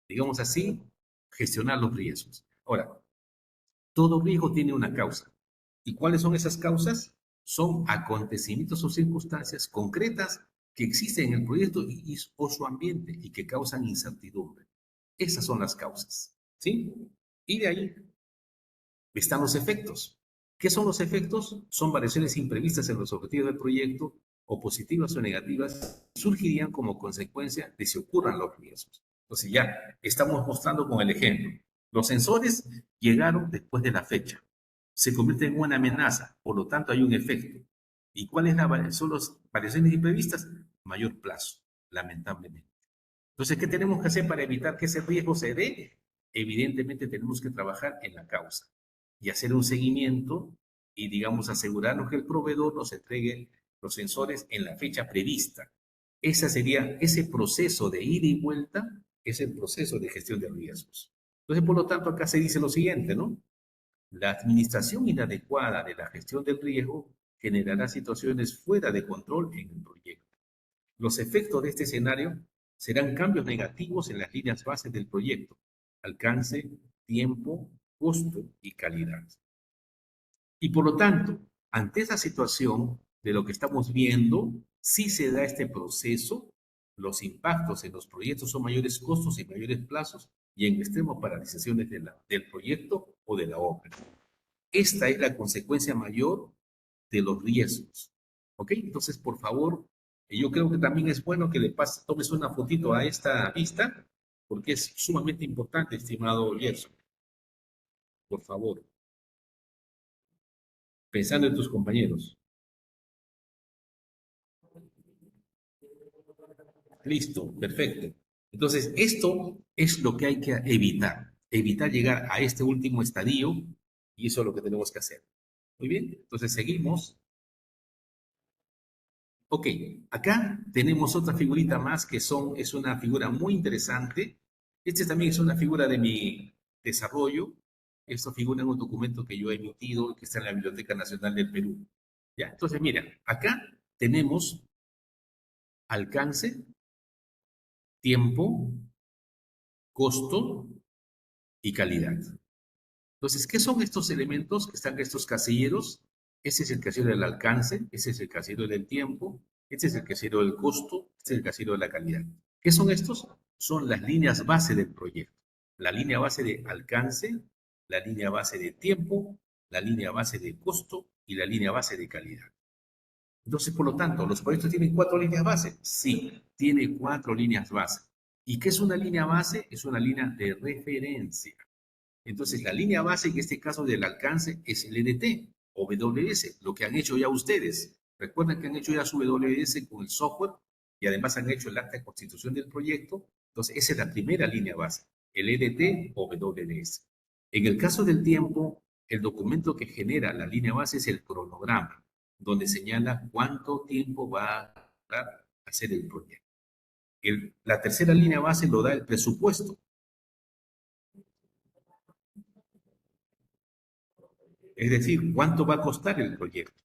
digamos así, gestionar los riesgos. Ahora, todo riesgo tiene una causa. ¿Y cuáles son esas causas? Son acontecimientos o circunstancias concretas que existen en el proyecto o su ambiente y que causan incertidumbre. Esas son las causas, ¿sí? Y de ahí están los efectos. ¿Qué son los efectos? Son variaciones imprevistas en los objetivos del proyecto o positivas o negativas surgirían como consecuencia de si ocurran los riesgos. Entonces ya estamos mostrando con el ejemplo. Los sensores llegaron después de la fecha. Se convierten en una amenaza, por lo tanto hay un efecto. ¿Y cuáles son las variaciones imprevistas? Mayor plazo, lamentablemente. Entonces, ¿qué tenemos que hacer para evitar que ese riesgo se dé? Evidentemente tenemos que trabajar en la causa y hacer un seguimiento y, digamos, asegurarnos que el proveedor nos entregue los sensores en la fecha prevista. Ese proceso de ida y vuelta, es el proceso de gestión de riesgos. Entonces, por lo tanto, acá se dice lo siguiente, ¿no? La administración inadecuada de la gestión del riesgo generará situaciones fuera de control en el proyecto. Los efectos de este escenario serán cambios negativos en las líneas bases del proyecto: alcance, tiempo, costo y calidad. Y por lo tanto, ante esa situación de lo que estamos viendo, si se da este proceso, los impactos en los proyectos son mayores costos y mayores plazos y en extremo paralizaciones del proyecto o de la obra. Esta es la consecuencia mayor de los riesgos. ¿Ok? Entonces, por favor, yo creo que también es bueno que tomes una fotito a esta vista, porque es sumamente importante, estimado Gerson. Por favor, pensando en tus compañeros. Listo, perfecto. Entonces, esto es lo que hay que evitar llegar a este último estadio y eso es lo que tenemos que hacer. Muy bien, entonces seguimos. Ok, acá tenemos otra figurita más es una figura muy interesante. Este también es una figura de mi desarrollo. Esto figura en un documento que yo he emitido que está en la Biblioteca Nacional del Perú. Ya, entonces mira, acá tenemos alcance, tiempo, costo y calidad. Entonces, ¿qué son estos elementos que están en estos casilleros? Ese es el casillero del alcance, ese es el casillero del tiempo, este es el casillero del costo, este es el casillero de la calidad. ¿Qué son estos? Son las líneas base del proyecto. La línea base de alcance, la línea base de tiempo, la línea base de costo y la línea base de calidad. Entonces, por lo tanto, ¿los proyectos tienen cuatro líneas base? Sí, tiene cuatro líneas base. ¿Y qué es una línea base? Es una línea de referencia. Entonces, la línea base, en este caso del alcance, es el EDT o WS, lo que han hecho ya ustedes. Recuerden que han hecho ya su WS con el software y además han hecho el acta de constitución del proyecto. Entonces, esa es la primera línea base, el EDT o WS. En el caso del tiempo, el documento que genera la línea base es el cronograma, donde señala cuánto tiempo va a hacer el proyecto. La tercera línea base lo da el presupuesto. Es decir, cuánto va a costar el proyecto.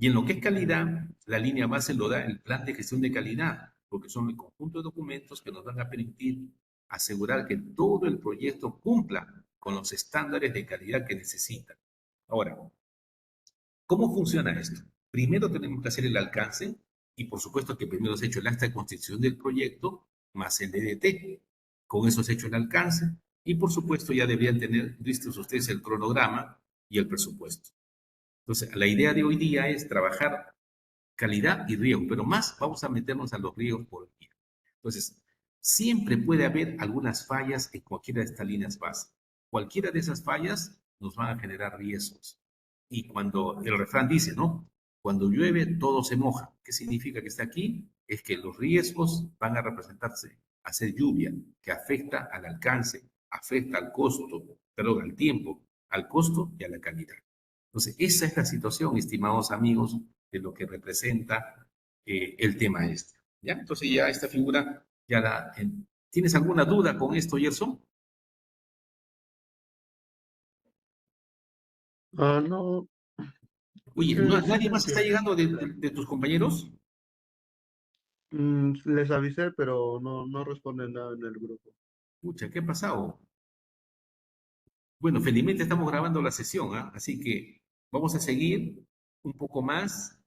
Y en lo que es calidad, la línea base lo da el plan de gestión de calidad, porque son el conjunto de documentos que nos van a permitir asegurar que todo el proyecto cumpla con los estándares de calidad que necesita. Ahora, ¿cómo funciona esto? Primero tenemos que hacer el alcance y por supuesto que primero se ha hecho el acta de constitución del proyecto más el DDT. Con eso se ha hecho el alcance y por supuesto ya deberían tener listos ustedes el cronograma y el presupuesto. Entonces, la idea de hoy día es trabajar calidad y riesgo, pero más vamos a meternos a los riesgos por día. Entonces, siempre puede haber algunas fallas en cualquiera de estas líneas base. Cualquiera de esas fallas nos van a generar riesgos. Y cuando el refrán dice, ¿no? Cuando llueve, todo se moja. ¿Qué significa que está aquí? Es que los riesgos van a representarse, a ser lluvia, que afecta al alcance, afecta al costo, perdón, al tiempo, al costo y a la calidad. Entonces, esa es la situación, estimados amigos, de lo que representa el tema este. ¿Ya? Entonces, ya esta figura, ya la... ¿Tienes alguna duda con esto, Gerson? Ah, no, Oye, sí ¿nadie lo más está entiendo. llegando de tus compañeros? Les avisé, pero no responden nada en el grupo. Pucha, ¿qué ha pasado? Bueno, felizmente estamos grabando la sesión, ¿ah? Así que vamos a seguir un poco más,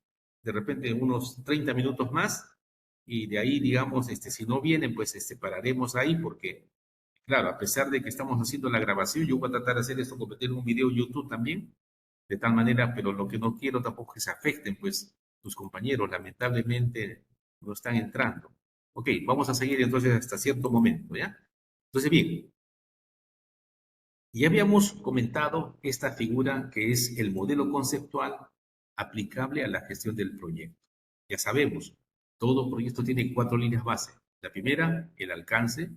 de repente unos 30 minutos más, y de ahí, digamos, si no vienen, pues pararemos ahí, porque, claro, a pesar de que estamos haciendo la grabación, yo voy a tratar de hacer esto, convertir en un video YouTube también, de tal manera, pero lo que no quiero tampoco es que se afecten, pues, tus compañeros, lamentablemente, no están entrando. Ok, vamos a seguir entonces hasta cierto momento, ¿ya? Entonces, bien. Ya habíamos comentado esta figura que es el modelo conceptual aplicable a la gestión del proyecto. Ya sabemos, todo proyecto tiene cuatro líneas base. La primera, el alcance;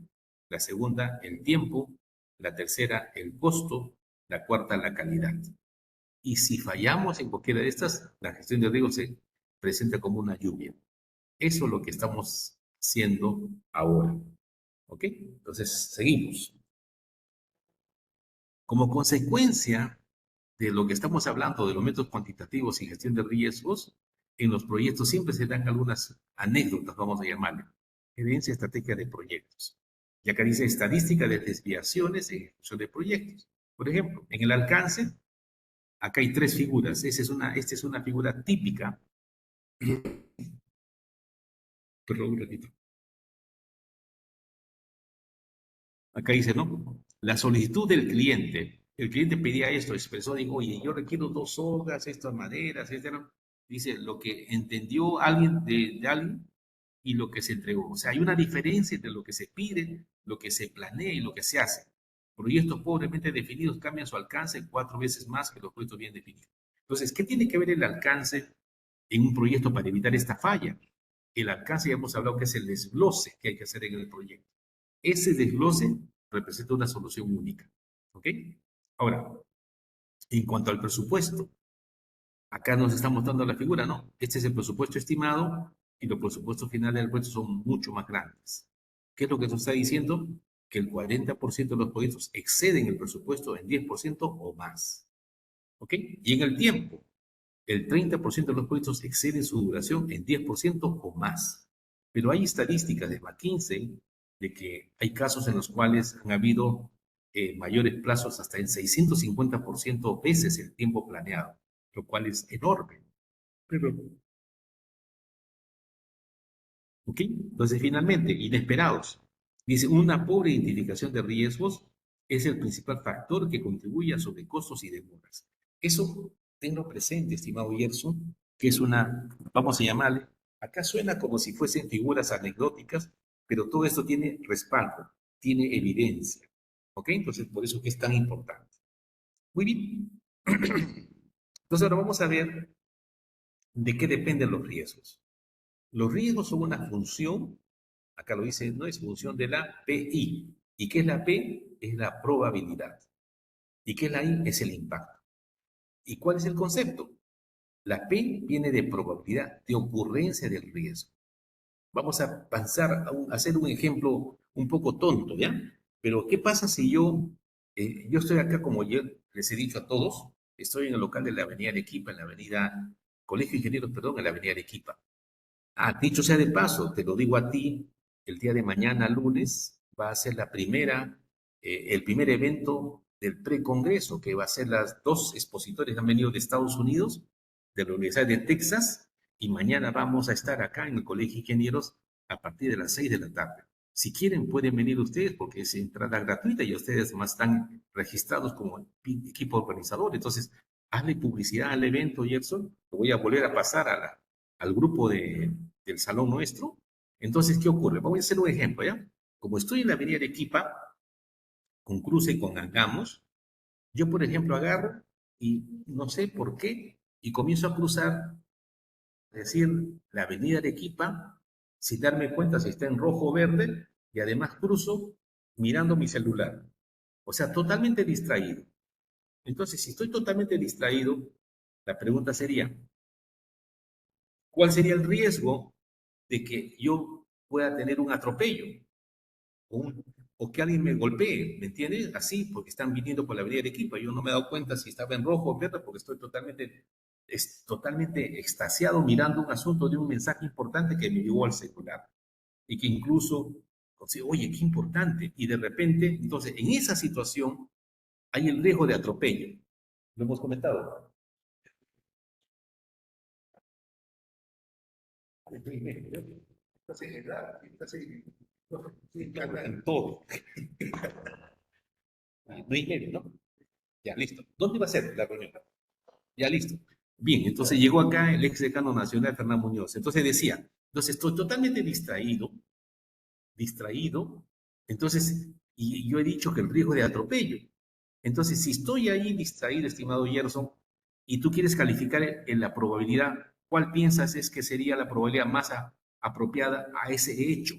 la segunda, el tiempo; la tercera, el costo; la cuarta, la calidad. Y si fallamos en cualquiera de estas, la gestión de riesgo se presenta como una lluvia. Eso es lo que estamos haciendo ahora. ¿Ok? Entonces, seguimos. Como consecuencia de lo que estamos hablando de los métodos cuantitativos y gestión de riesgos, en los proyectos siempre se dan algunas anécdotas, vamos a llamarle, evidencia estratégica de proyectos. Y acá dice estadística de desviaciones en ejecución de proyectos. Por ejemplo, en el alcance, acá hay tres figuras. Esta es una figura típica. Perdón, un ratito. Acá dice, ¿no? La solicitud del cliente. El cliente pedía esto, expresó, digo, oye, yo requiero dos hojas, estas maderas, etcétera. Dice, lo que entendió alguien de alguien y lo que se entregó. O sea, hay una diferencia entre lo que se pide, lo que se planea y lo que se hace. Proyectos pobremente definidos cambian su alcance cuatro veces más que los proyectos bien definidos. Entonces, ¿qué tiene que ver el alcance en un proyecto para evitar esta falla? El alcance, ya hemos hablado que es el desglose que hay que hacer en el proyecto. Ese desglose representa una solución única. ¿Ok? Ahora, en cuanto al presupuesto, acá nos está mostrando la figura, no. Este es el presupuesto estimado y los presupuestos finales del proyecto son mucho más grandes. ¿Qué es lo que nos está diciendo? Que el 40% de los proyectos exceden el presupuesto en 10% o más. ¿Ok? Y en el tiempo, el 30% de los proyectos exceden su duración en 10% o más. Pero hay estadísticas de McKinsey de que hay casos en los cuales han habido mayores plazos hasta en 650% veces el tiempo planeado, lo cual es enorme. Pero, ¿ok? Entonces, finalmente, inesperados. Dice, una pobre identificación de riesgos es el principal factor que contribuye a sobrecostos y demoras. Eso tenlo presente, estimado Gerson, que es una, vamos a llamarle, acá suena como si fuesen figuras anecdóticas, pero todo esto tiene respaldo, tiene evidencia. ¿Ok? Entonces, por eso que es tan importante. Muy bien. Entonces, ahora vamos a ver de qué dependen los riesgos. Los riesgos son una función, acá lo dice, no es función de la PI. ¿Y qué es la P? Es la probabilidad. ¿Y qué es la I? Es el impacto. ¿Y cuál es el concepto? La P viene de probabilidad, de ocurrencia del riesgo. Vamos a pasar a hacer un ejemplo un poco tonto, ¿ya? Pero ¿qué pasa si yo estoy acá, como yo les he dicho a todos, estoy en el local de la Avenida Arequipa, en la Avenida Colegio de Ingenieros, perdón, en la Avenida Arequipa. Ah, dicho sea de paso, te lo digo a ti, el día de mañana, lunes, va a ser el primer evento del precongreso, que va a ser las dos expositores que han venido de Estados Unidos, de la Universidad de Texas, y mañana vamos a estar acá en el Colegio de Ingenieros a partir de las 6 de la tarde. Si quieren, pueden venir ustedes porque es entrada gratuita y ustedes más están registrados como equipo organizador. Entonces, hazle publicidad al evento, Gerson. Lo voy a volver a pasar al grupo del salón nuestro. Entonces, ¿qué ocurre? Voy a hacer un ejemplo, ¿ya? Como estoy en la avenida Arequipa, con cruce con Angamos, yo, por ejemplo, agarro y no sé por qué, y comienzo a cruzar, es decir, la avenida Arequipa, sin darme cuenta si está en rojo o verde, y además cruzo mirando mi celular. O sea, totalmente distraído. Entonces, si estoy totalmente distraído, la pregunta sería, ¿cuál sería el riesgo de que yo pueda tener un atropello o, o que alguien me golpee? ¿Me entiendes? Así, porque están viniendo por la avenida Arequipa. Yo no me he dado cuenta si estaba en rojo o verde porque estoy totalmente extasiado mirando un asunto de un mensaje importante que me llegó al celular y que incluso, o sea, oye, qué importante. Y de repente, entonces, en esa situación hay el riesgo de atropello. Lo hemos comentado. En todo. No hay medio, ¿no? Ya, listo. ¿Dónde va a ser la reunión? Ya, listo. Bien, entonces llegó acá el ex decano nacional, Fernando Muñoz. Entonces decía, entonces estoy totalmente distraído, entonces, y yo he dicho que el riesgo de atropello. Entonces, si estoy ahí distraído, estimado Gerson, y tú quieres calificar en la probabilidad, ¿cuál piensas es que sería la probabilidad más apropiada a ese hecho?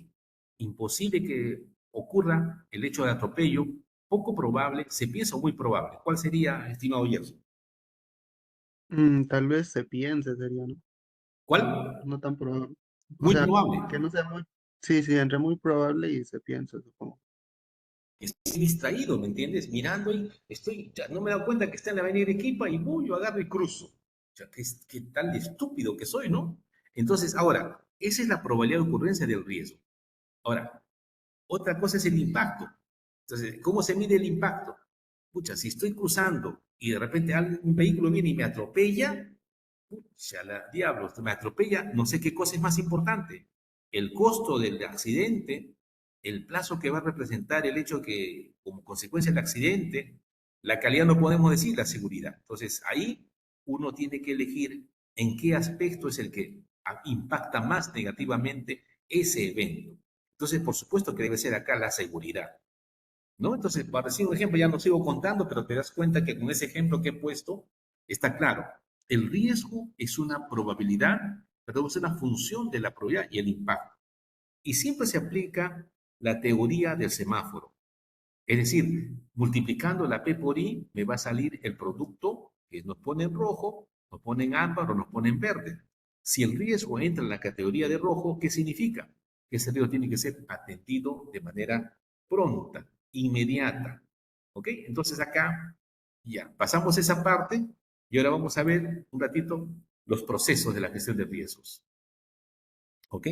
Imposible que ocurra el hecho de atropello, poco probable, se piensa muy probable. ¿Cuál sería, estimado Gerson? Tal vez se piense, sería, ¿no? ¿Cuál? No tan probable. O Muy sea, probable. que no sea muy... Sí, sí, entre muy probable y se piensa, supongo. Estoy distraído, ¿me entiendes? Mirando y ya no me he dado cuenta que está en la avenida Arequipa y voy, yo agarro y cruzo. O sea, qué tan estúpido que soy, ¿no? Entonces, ahora, esa es la probabilidad de ocurrencia del riesgo. Ahora, otra cosa es el impacto. Entonces, ¿cómo se mide el impacto? Pucha, si estoy cruzando y de repente un vehículo viene y me atropella, pucha, diablo, me atropella, no sé qué cosa es más importante. El costo del accidente, el plazo que va a representar el hecho que, como consecuencia del accidente, la calidad no podemos decir, la seguridad. Entonces, ahí uno tiene que elegir en qué aspecto es el que impacta más negativamente ese evento. Entonces, por supuesto que debe ser acá la seguridad, ¿no? Entonces, para decir un ejemplo, ya no sigo contando, pero te das cuenta que con ese ejemplo que he puesto, está claro. El riesgo es una probabilidad, pero es una función de la probabilidad y el impacto. Y siempre se aplica la teoría del semáforo. Es decir, multiplicando la P por I me va a salir el producto que nos pone en rojo, nos pone en ámbar o nos pone en verde. Si el riesgo entra en la categoría de rojo, ¿qué significa? Que ese riesgo tiene que ser atendido de manera pronta, inmediata. ¿Ok? Entonces acá ya pasamos esa parte y ahora vamos a ver un ratito los procesos de la gestión de riesgos. ¿Ok?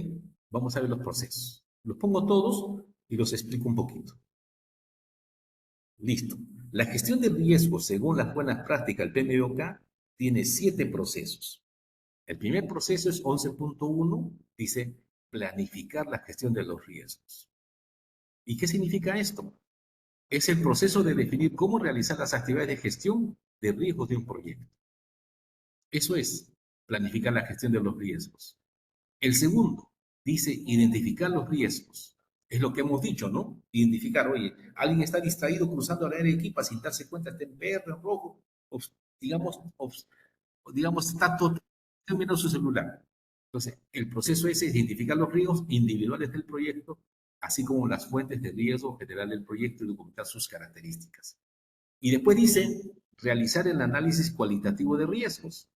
Vamos a ver los procesos. Los pongo todos y los explico un poquito. Listo. La gestión de riesgos, según las buenas prácticas del PMBOK, tiene 7 procesos. El primer proceso es 11.1, dice planificar la gestión de los riesgos. ¿Y qué significa esto? Es el proceso de definir cómo realizar las actividades de gestión de riesgos de un proyecto. Eso es planificar la gestión de los riesgos. El segundo dice identificar los riesgos. Es lo que hemos dicho, ¿no? Identificar, oye, alguien está distraído cruzando la área de equipa sin darse cuenta, está en verde, en rojo, digamos, digamos, está todo mirando su celular. Entonces, el proceso es identificar los riesgos individuales del proyecto, así como las fuentes de riesgo general del proyecto y documentar sus características. Y después dice realizar el análisis cualitativo de riesgos,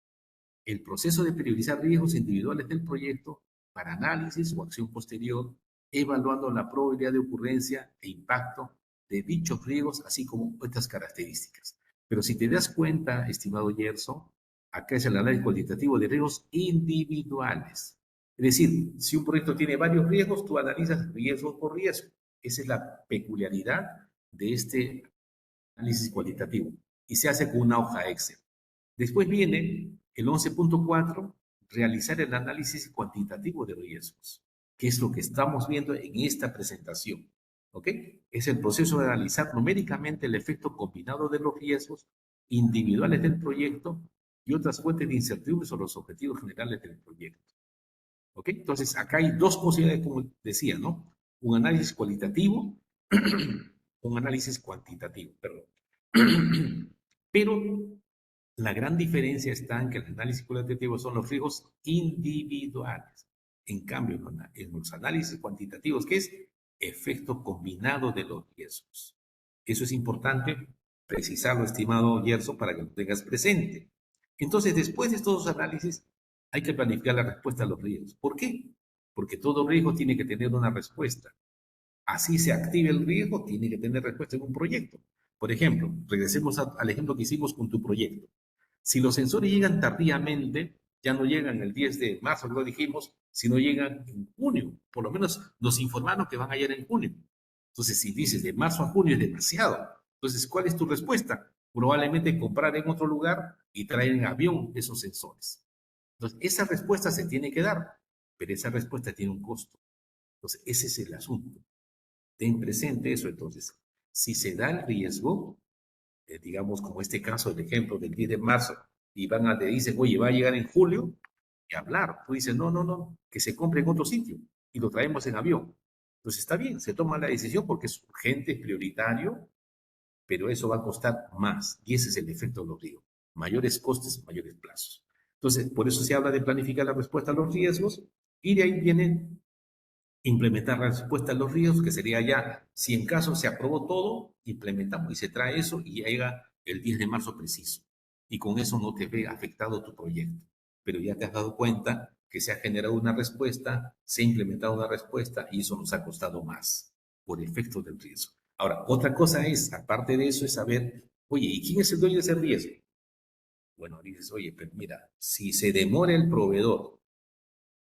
el proceso de priorizar riesgos individuales del proyecto para análisis o acción posterior, evaluando la probabilidad de ocurrencia e impacto de dichos riesgos, así como estas características. Pero si te das cuenta, estimado Gerson, acá es el análisis cualitativo de riesgos individuales. Es decir, si un proyecto tiene varios riesgos, tú analizas riesgo por riesgo. Esa es la peculiaridad de este análisis cualitativo y se hace con una hoja Excel. Después viene el 11.4, realizar el análisis cuantitativo de riesgos, que es lo que estamos viendo en esta presentación. ¿Ok? Es el proceso de analizar numéricamente el efecto combinado de los riesgos individuales del proyecto y otras fuentes de incertidumbre sobre los objetivos generales del proyecto. ¿Ok? Entonces, acá hay dos posibilidades, como decía, ¿no? Un análisis cualitativo, un análisis cuantitativo, perdón. Pero la gran diferencia está en que el análisis cualitativo son los riesgos individuales. En cambio, en los análisis cuantitativos, ¿qué es? Efecto combinado de los riesgos. Eso es importante precisarlo, estimado Gerson, para que lo tengas presente. Entonces, después de estos dos análisis, hay que planificar la respuesta a los riesgos. ¿Por qué? Porque todo riesgo tiene que tener una respuesta. Así se active el riesgo, tiene que tener respuesta en un proyecto. Por ejemplo, regresemos al ejemplo que hicimos con tu proyecto. Si los sensores llegan tardíamente, ya no llegan el 10 de marzo, lo dijimos, sino llegan en junio. Por lo menos nos informaron que van a llegar en junio. Entonces, si dices de marzo a junio es demasiado. Entonces, ¿cuál es tu respuesta? Probablemente comprar en otro lugar y traer en avión esos sensores. Entonces, esa respuesta se tiene que dar, pero esa respuesta tiene un costo. Entonces, ese es el asunto. Ten presente eso. Entonces, si se da el riesgo, digamos, como este caso, el ejemplo del 10 de marzo, y te dicen, oye, va a llegar en julio, y hablar. Tú dices, no, no, no, que se compre en otro sitio y lo traemos en avión. Entonces está bien, se toma la decisión porque es urgente, es prioritario, pero eso va a costar más. Y ese es el efecto de los riesgos. Mayores costes, mayores plazos. Entonces, por eso se habla de planificar la respuesta a los riesgos y de ahí viene implementar la respuesta a los riesgos, que sería ya, si en caso se aprobó todo, implementamos y se trae eso y llega el 10 de marzo preciso. Y con eso no te ve afectado tu proyecto. Pero ya te has dado cuenta que se ha generado una respuesta, se ha implementado una respuesta y eso nos ha costado más por efecto del riesgo. Ahora, otra cosa es, aparte de eso, es saber, oye, ¿y quién es el dueño de ese riesgo? Bueno, dices, oye, pero mira, si se demora el proveedor,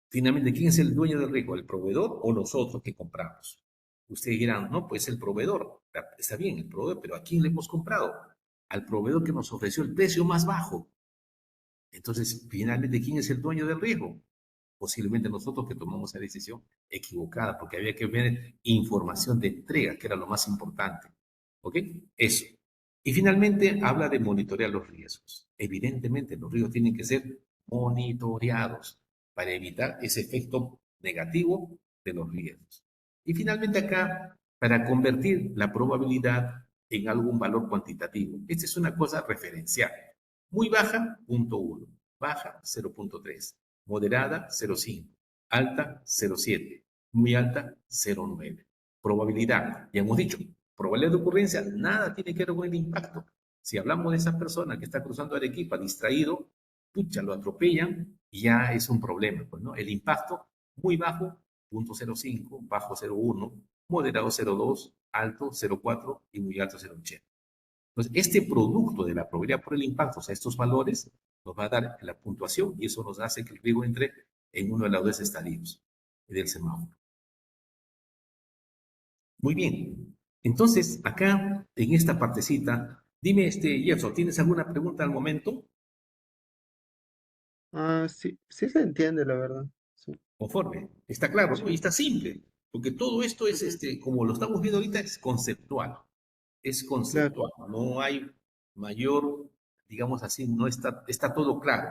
finalmente, ¿quién es el dueño del riesgo? ¿El proveedor o nosotros que compramos? Ustedes dirán, no, pues el proveedor. Está bien, el proveedor, pero ¿a quién le hemos comprado? Al proveedor que nos ofreció el precio más bajo. Entonces, finalmente, ¿quién es el dueño del riesgo? Posiblemente nosotros que tomamos esa decisión equivocada, porque había que ver información de entrega, que era lo más importante. ¿Ok? Eso. Y finalmente, habla de monitorear los riesgos. Evidentemente, los riesgos tienen que ser monitoreados para evitar ese efecto negativo de los riesgos. Y finalmente acá, para convertir la probabilidad en algún valor cuantitativo. Esta es una cosa referencial. Muy baja, 0.1. Baja, 0.3. Moderada, 0.5. Alta, 0.7. Muy alta, 0.9. Probabilidad, ya hemos dicho, probabilidad de ocurrencia, nada tiene que ver con el impacto. Si hablamos de esa persona que está cruzando Arequipa distraído, pucha, lo atropellan y ya es un problema, pues, ¿no? El impacto muy bajo, 0.05, bajo 0.1, moderado 0.2, alto 0.4 y muy alto 0.80. Entonces, este producto de la probabilidad por el impacto, o sea, estos valores, nos va a dar la puntuación y eso nos hace que el riesgo entre en uno de los dos estadios del semáforo. Muy bien. Entonces, acá, en esta partecita, dime, Jefferson, ¿tienes alguna pregunta al momento? Sí, sí se entiende, la verdad. Sí. Conforme. Está claro, ¿no? Y Sí. está simple, porque todo esto es, Ujú. como lo estamos viendo ahorita, es conceptual. Es Claro. conceptual. No hay mayor, digamos así, no está, está todo claro.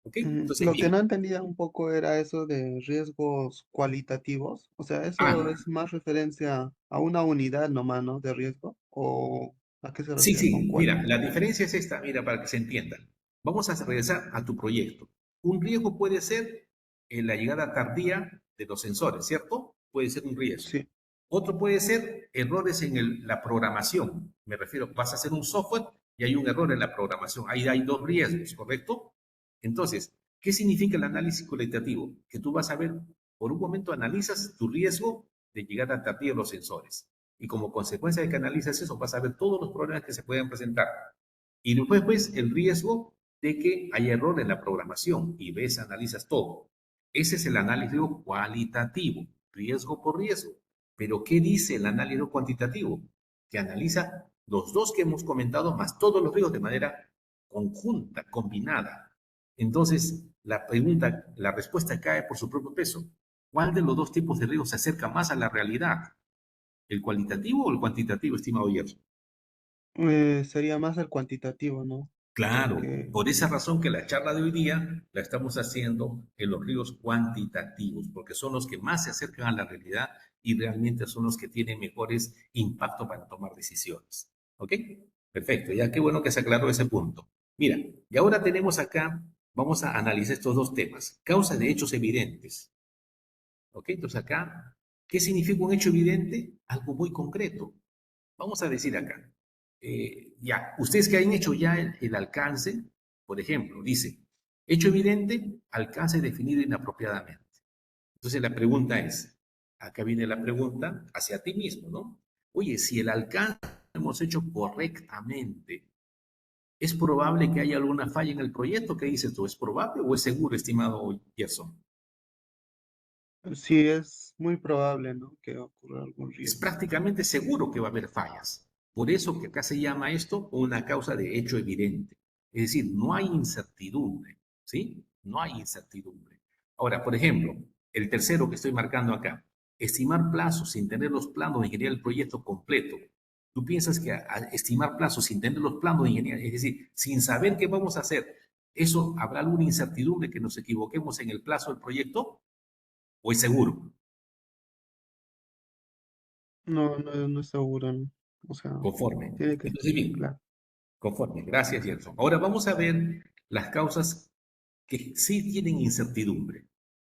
¿Ok? Entonces, Lo que bien. no entendía un poco era eso de riesgos cualitativos. O sea, ¿eso Ah, es más referencia a una unidad nomás, ¿no? De riesgo? ¿O a qué se sí, refiere con sí, mira, la cualitativo? diferencia es esta, mira, para que se entienda. Vamos a regresar a tu proyecto. Un riesgo puede ser la llegada tardía de los sensores, ¿cierto? Puede ser un riesgo. Sí. Otro puede ser errores en la programación. Me refiero, vas a hacer un software y hay un error en la programación. Ahí hay dos riesgos, ¿correcto? Entonces, ¿qué significa el análisis cualitativo? Que tú vas a ver, por un momento analizas tu riesgo de llegada tardía de los sensores. Y como consecuencia de que analizas eso, vas a ver todos los problemas que se pueden presentar. Y después, pues, el riesgo de que haya error en la programación y ves, analizas todo. Ese es el análisis cualitativo, riesgo por riesgo. Pero, ¿qué dice el análisis cuantitativo? Que analiza los dos que hemos comentado, más todos los riesgos de manera conjunta, combinada. Entonces, la pregunta, la respuesta cae por su propio peso. ¿Cuál de los dos tipos de riesgos se acerca más a la realidad? ¿El cualitativo o el cuantitativo, estimado Gerson? Sería más el cuantitativo, ¿no? Claro, Porque por esa razón que la charla de hoy día la estamos haciendo en los riesgos cuantitativos, porque son los que más se acercan a la realidad y realmente son los que tienen mejores impactos para tomar decisiones. ¿Ok? Perfecto, ya qué bueno que se aclaró ese punto. Mira, y ahora tenemos acá, vamos a analizar estos dos temas, causas de hechos evidentes. ¿Ok? Entonces acá, ¿qué significa un hecho evidente? Algo muy concreto. Vamos a decir acá, ya, ustedes que han hecho ya el alcance, por ejemplo, dice, hecho evidente, alcance definido inapropiadamente. Entonces la pregunta es, acá viene la pregunta hacia ti mismo, ¿no? Oye, si el alcance lo hemos hecho correctamente, ¿es probable que haya alguna falla en el proyecto? ¿Qué dices tú? ¿Es probable o es seguro, estimado Gerson? sí es muy probable, ¿no? Que ocurra algún Es riesgo. prácticamente seguro que va a haber fallas. Por eso que acá se llama esto una causa de hecho evidente. Es decir, no hay incertidumbre, ¿sí? No hay incertidumbre. Ahora, por ejemplo, el tercero que estoy marcando acá, estimar plazos sin tener los planos de ingeniería del proyecto completo. ¿Tú piensas que estimar plazos sin tener los planos de ingeniería, es decir, sin saber qué vamos a hacer, eso habrá alguna incertidumbre que nos equivoquemos en el plazo del proyecto? ¿O es seguro? No, no, no es seguro, ¿no? O sea, Conforme. tiene que Entonces, ser bien, claro. conforme, gracias, Gerson. Ahora vamos a ver las causas que sí tienen incertidumbre.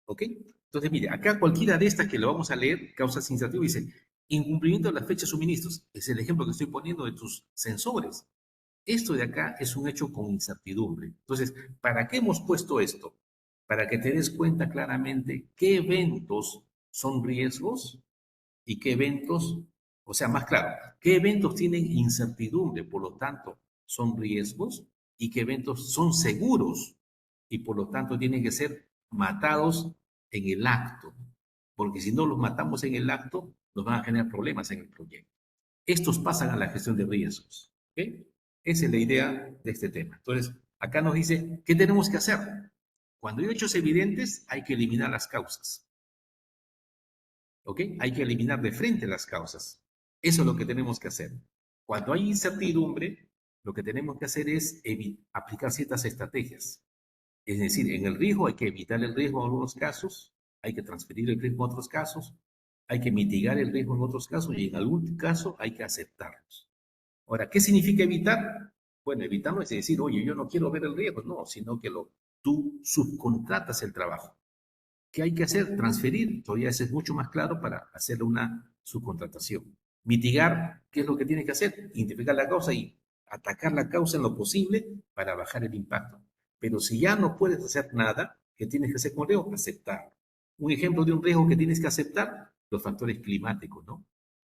¿Ok? Entonces, mire, acá cualquiera de estas que lo vamos a leer, causas incertidumbre, dice, incumplimiento de las fechas de suministros. Es el ejemplo que estoy poniendo de tus sensores. Esto de acá es un hecho con incertidumbre. Entonces, ¿para qué hemos puesto esto? Para que te des cuenta claramente qué eventos son riesgos y qué eventos, o sea, más claro, qué eventos tienen incertidumbre, por lo tanto, son riesgos y qué eventos son seguros y por lo tanto tienen que ser matados en el acto, porque si no los matamos en el acto, nos van a generar problemas en el proyecto. Estos pasan a la gestión de riesgos. ¿Ok? Esa es la idea de este tema. Entonces, acá nos dice, ¿qué tenemos que hacer? Cuando hay hechos evidentes, hay que eliminar las causas. ¿Ok? Hay que eliminar de frente las causas. Eso es lo que tenemos que hacer. Cuando hay incertidumbre, lo que tenemos que hacer es aplicar ciertas estrategias. Es decir, en el riesgo hay que evitar el riesgo en algunos casos, hay que transferir el riesgo en otros casos, hay que mitigar el riesgo en otros casos y en algún caso hay que aceptarlos. Ahora, ¿qué significa evitar? Bueno, evitar no es decir, oye, yo no quiero ver el riesgo, no, sino que tú subcontratas el trabajo. ¿Qué hay que hacer? Transferir. Todavía eso es mucho más claro para hacer una su contratación. Mitigar, ¿qué es lo que tiene que hacer? Identificar la causa y atacar la causa en lo posible para bajar el impacto. Pero si ya no puedes hacer nada, ¿qué tienes que hacer con riesgo? Aceptar. Un ejemplo de un riesgo que tienes que aceptar, los factores climáticos, ¿no?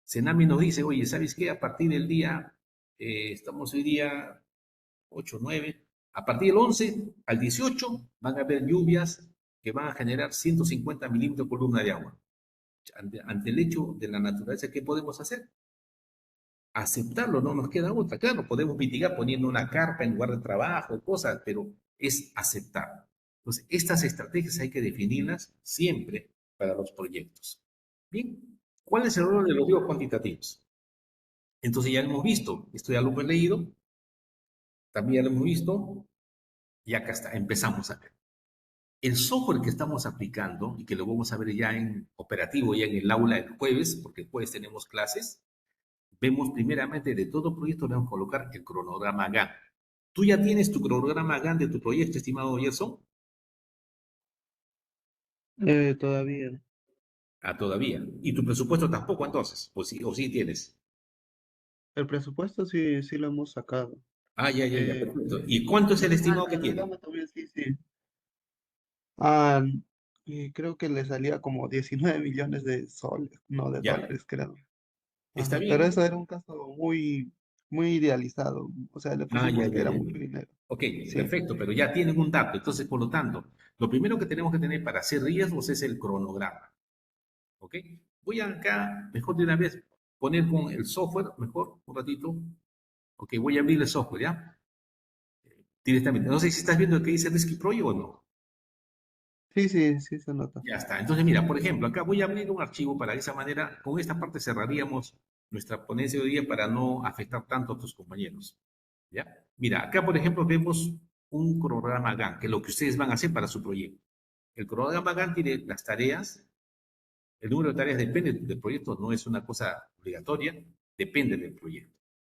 Senami nos dice, oye, ¿sabes qué? A partir del día, estamos hoy día 8, 9, a partir del 11 al 18 van a haber lluvias que van a generar 150 milímetros por columna de agua. Ante el hecho de la naturaleza, ¿qué podemos hacer? Aceptarlo, no nos queda otra. Claro, podemos mitigar poniendo una carpa en lugar de trabajo, cosas, pero es aceptar. Entonces, estas estrategias hay que definirlas siempre para los proyectos. Bien, ¿cuál es el rol de los riesgos cuantitativos? Entonces ya lo hemos visto, esto ya lo hemos leído, también ya lo hemos visto, y acá está, empezamos a ver. El software que estamos aplicando y que lo vamos a ver ya en operativo, ya en el aula el jueves, porque el jueves tenemos clases, vemos primeramente de todo proyecto, le vamos a colocar el cronograma GAN. ¿Tú ya tienes tu cronograma GAN de tu proyecto, estimado Gerson? Todavía. Ah, todavía. ¿Y tu presupuesto tampoco entonces? O sí tienes? El presupuesto sí, sí lo hemos sacado. Ah, ya, Eh, perfecto. ¿Y cuánto es el el estimado que tiene? cronograma también sí, sí. Ah, y creo que le salía como 19 millones de soles, no de Ya, dólares, creo. está Ajá, pero bien. eso era un caso muy, muy idealizado. O sea, le Ah, pusimos que era mucho dinero. Ok, Sí, perfecto, pero ya tienen un dato. Entonces, por lo tanto, lo primero que tenemos que tener para hacer riesgos es el cronograma. ¿Ok? Voy acá, mejor de una vez, poner con el software, mejor, un ratito. Ok, voy a abrir el software, ¿ya? Directamente. No sé si estás viendo el que dice Risky Project o no. sí, sí, sí se nota. Ya está. Entonces, mira, por ejemplo, acá voy a abrir un archivo para de esa manera, con esta parte cerraríamos nuestra ponencia de hoy día para no afectar tanto a tus compañeros. ¿Ya? Mira, acá, por ejemplo, vemos un cronograma GAN, que es lo que ustedes van a hacer para su proyecto. El cronograma GAN tiene las tareas, el número de tareas depende del proyecto, no es una cosa obligatoria, depende del proyecto.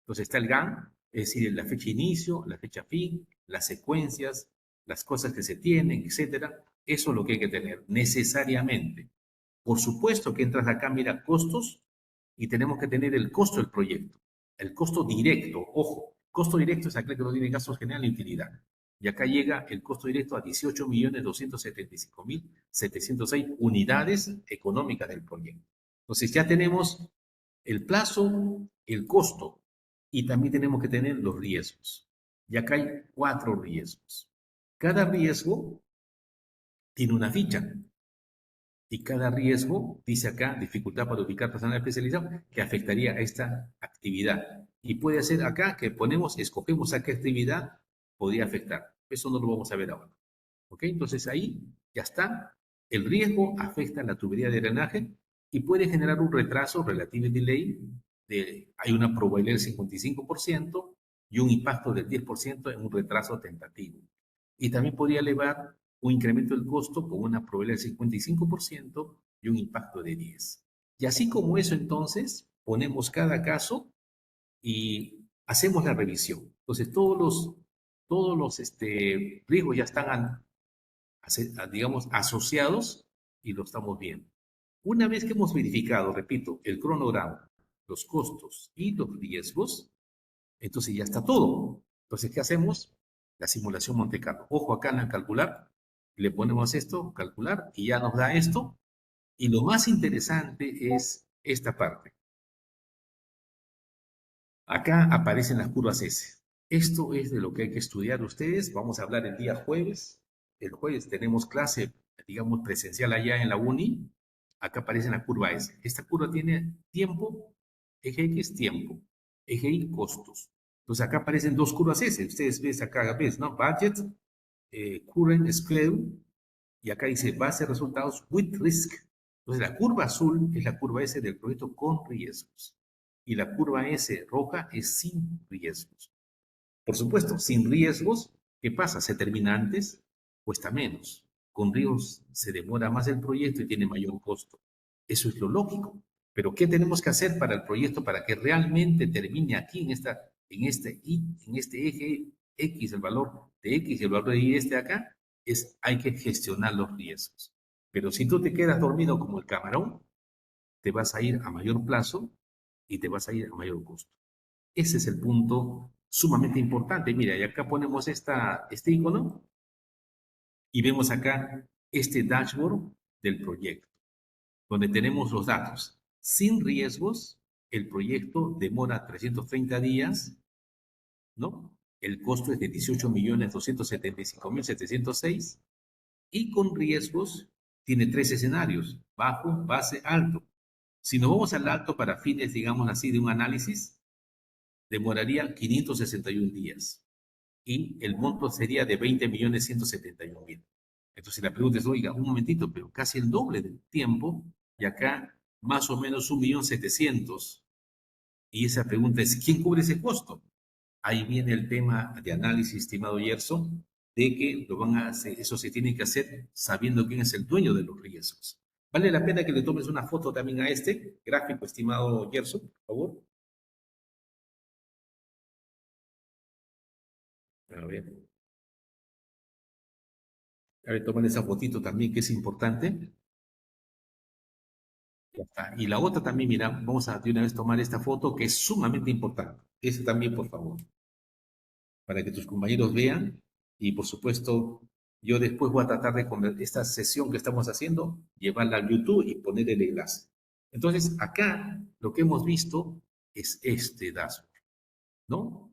Entonces está el GAN, es decir, la fecha inicio, la fecha fin, las secuencias, las cosas que se tienen, etcétera. Eso es lo que hay que tener necesariamente. Por supuesto que entras acá, mira, costos, y tenemos que tener el costo del proyecto. El costo directo, ojo, costo directo es aquel que no tiene gastos generales y utilidad. Y acá llega el costo directo a 18.275.706 unidades económicas del proyecto. Entonces ya tenemos el plazo, el costo, y también tenemos que tener los riesgos. Y acá hay 4 riesgos. Cada riesgo tiene una ficha. Y cada riesgo, dice acá, dificultad para ubicar personal especializado, que afectaría a esta actividad. Y puede ser acá que ponemos, escogemos a qué actividad podría afectar. Eso no lo vamos a ver ahora. ¿Ok? Entonces ahí ya está. El riesgo afecta a la tubería de drenaje y puede generar un retraso relativo delay. Hay una probabilidad del 55% y un impacto del 10% en un retraso tentativo. Y también podría elevar un incremento del costo con una probabilidad del 55% y un impacto de 10. Y así como eso, entonces, ponemos cada caso y hacemos la revisión. Entonces, todos los riesgos ya están, digamos, asociados y lo estamos viendo. Una vez que hemos verificado, repito, el cronograma, los costos y los riesgos, entonces ya está todo. Entonces, ¿qué hacemos? La simulación Monte Carlo. Ojo acá en la calcular, le ponemos esto, calcular, y ya nos da esto. Y lo más interesante es esta parte. Acá aparecen las curvas S. Esto es de lo que hay que estudiar ustedes. Vamos a hablar el día jueves. El jueves tenemos clase, digamos, presencial allá en la uni. Acá aparece la curva S. Esta curva tiene tiempo, eje X, tiempo, eje Y, costos. Entonces acá aparecen dos curvas S. Ustedes ven acá, ves, ¿no? Budget, current schedule, y acá dice base de resultados with risk. Entonces la curva azul es la curva S del proyecto con riesgos y la curva S roja es sin riesgos. Por supuesto, sin riesgos, ¿qué pasa? Se termina antes, cuesta menos. Con riesgos se demora más el proyecto y tiene mayor costo. Eso es lo lógico. Pero ¿qué tenemos que hacer para el proyecto para que realmente termine aquí en este eje X, el valor de X y el valor de Y este acá? Hay que gestionar los riesgos. Pero si tú te quedas dormido como el camarón, te vas a ir a mayor plazo y te vas a ir a mayor costo. Ese es el punto sumamente importante. Mira, y acá ponemos este icono y vemos acá este dashboard del proyecto, donde tenemos los datos. Sin riesgos, el proyecto demora 330 días, ¿no? El costo es de 18.275.706 y con riesgos tiene tres escenarios, bajo, base, alto. Si nos vamos al alto para fines, digamos así, de un análisis, demoraría 561 días y el monto sería de 20.171.000. Entonces la pregunta es, oiga, un momentito, pero casi el doble del tiempo y acá más o menos 1.700.000. Y esa pregunta es, ¿quién cubre ese costo? Ahí viene el tema de análisis, estimado Gerson, de que lo van a hacer, eso se tiene que hacer sabiendo quién es el dueño de los riesgos. Vale la pena que le tomes una foto también a este gráfico, estimado Gerson, por favor. A ver, toman esa fotito también que es importante. Ya está. Y la otra también, mira, vamos a de una vez tomar esta foto que es sumamente importante. Esa también, por favor, para que tus compañeros vean. Y por supuesto, yo después voy a tratar de con esta sesión que estamos haciendo, llevarla a YouTube y poner el enlace. Entonces, acá lo que hemos visto es este dashboard, ¿no?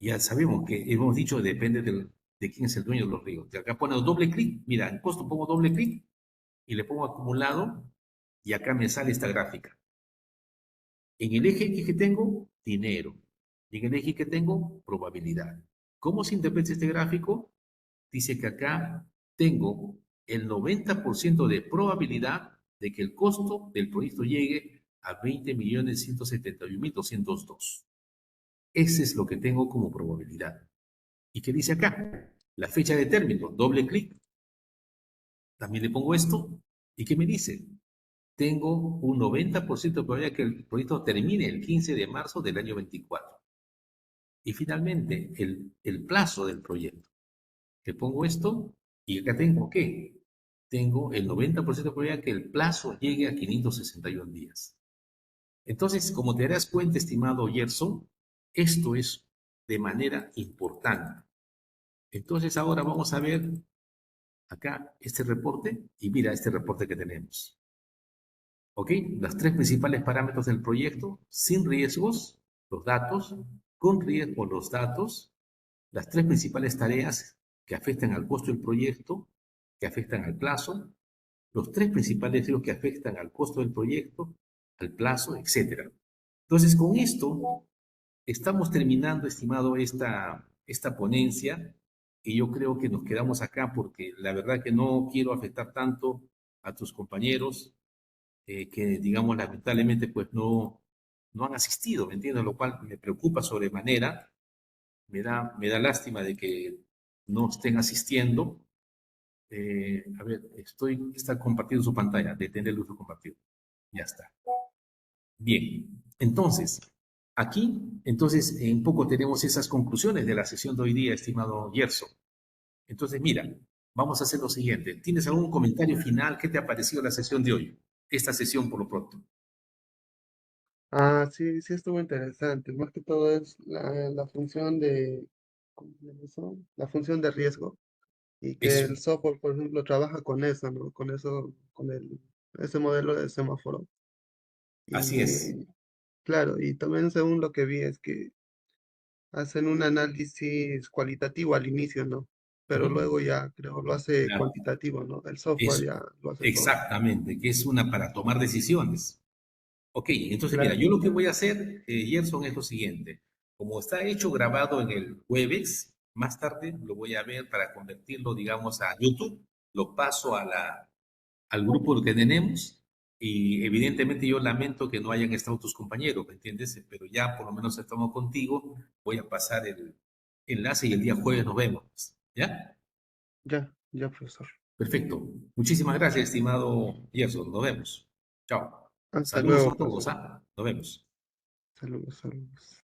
Ya sabemos que hemos dicho depende de quién es el dueño de los ríos. Acá pongo doble clic, mira, en costo pongo doble clic y le pongo acumulado y acá me sale esta gráfica. En el eje X que tengo, dinero. Y en el eje Y que tengo, probabilidad. ¿Cómo se interpreta este gráfico? Dice que acá tengo el 90% de probabilidad de que el costo del proyecto llegue a 20.171.202. Ese es lo que tengo como probabilidad. ¿Y qué dice acá? La fecha de término, doble clic. También le pongo esto. ¿Y qué me dice? Tengo un 90% de probabilidad que el proyecto termine el 15 de marzo del año 24. Y finalmente, el plazo del proyecto. Le pongo esto y acá tengo ¿qué? Tengo el 90% de probabilidad que el plazo llegue a 561 días. Entonces, como te darás cuenta, estimado Gerson, esto es de manera importante. Entonces, ahora vamos a ver acá este reporte y mira este reporte que tenemos. ¿Ok? Los tres principales parámetros del proyecto, sin riesgos, los datos, con riesgo, los datos, las tres principales tareas que afectan al costo del proyecto, que afectan al plazo, los tres principales riesgos que afectan al costo del proyecto, al plazo, etcétera. Entonces, con esto estamos terminando, estimado, esta ponencia y yo creo que nos quedamos acá porque la verdad que no quiero afectar tanto a tus compañeros que, digamos, lamentablemente, pues no han asistido, ¿me entiendes? Lo cual me preocupa sobremanera, me da lástima de que no estén asistiendo. A ver, está compartiendo su pantalla, detener el uso compartido. Ya está. Bien, entonces, aquí, entonces, en poco tenemos esas conclusiones de la sesión de hoy día, estimado Gerson. Entonces, mira, vamos a hacer lo siguiente. ¿Tienes algún comentario final? ¿Qué te ha parecido la sesión de hoy? Esta sesión, por lo pronto. Ah, sí, sí estuvo interesante. Más que todo es la función de, ¿cómo se llama eso? La función de riesgo. Y que Eso, el software, por ejemplo, trabaja con eso, ¿no? Con eso, ese modelo de semáforo. así es. Y claro, y también según lo que vi es que hacen un análisis cualitativo al inicio, ¿no? Pero Ujú. luego ya, creo, lo hace Claro, cuantitativo, ¿no? El software eso, ya lo hace todo. exactamente, que es una para tomar decisiones. Ok, entonces mira, Claro, yo lo que voy a hacer, Gerson, es lo siguiente. Como está hecho grabado en el Webex, más tarde lo voy a ver para convertirlo, digamos, a YouTube. Lo paso al grupo que tenemos y evidentemente yo lamento que no hayan estado tus compañeros, ¿me entiendes? Pero ya por lo menos estamos contigo. Voy a pasar el enlace y el día jueves nos vemos. ¿Ya? ya, ya, profesor. Perfecto. Muchísimas gracias, estimado Gerson. Nos vemos. Chao. Hasta Saludos luego, a todos, profesor. ¿ah? Nos vemos. Saludos, saludos.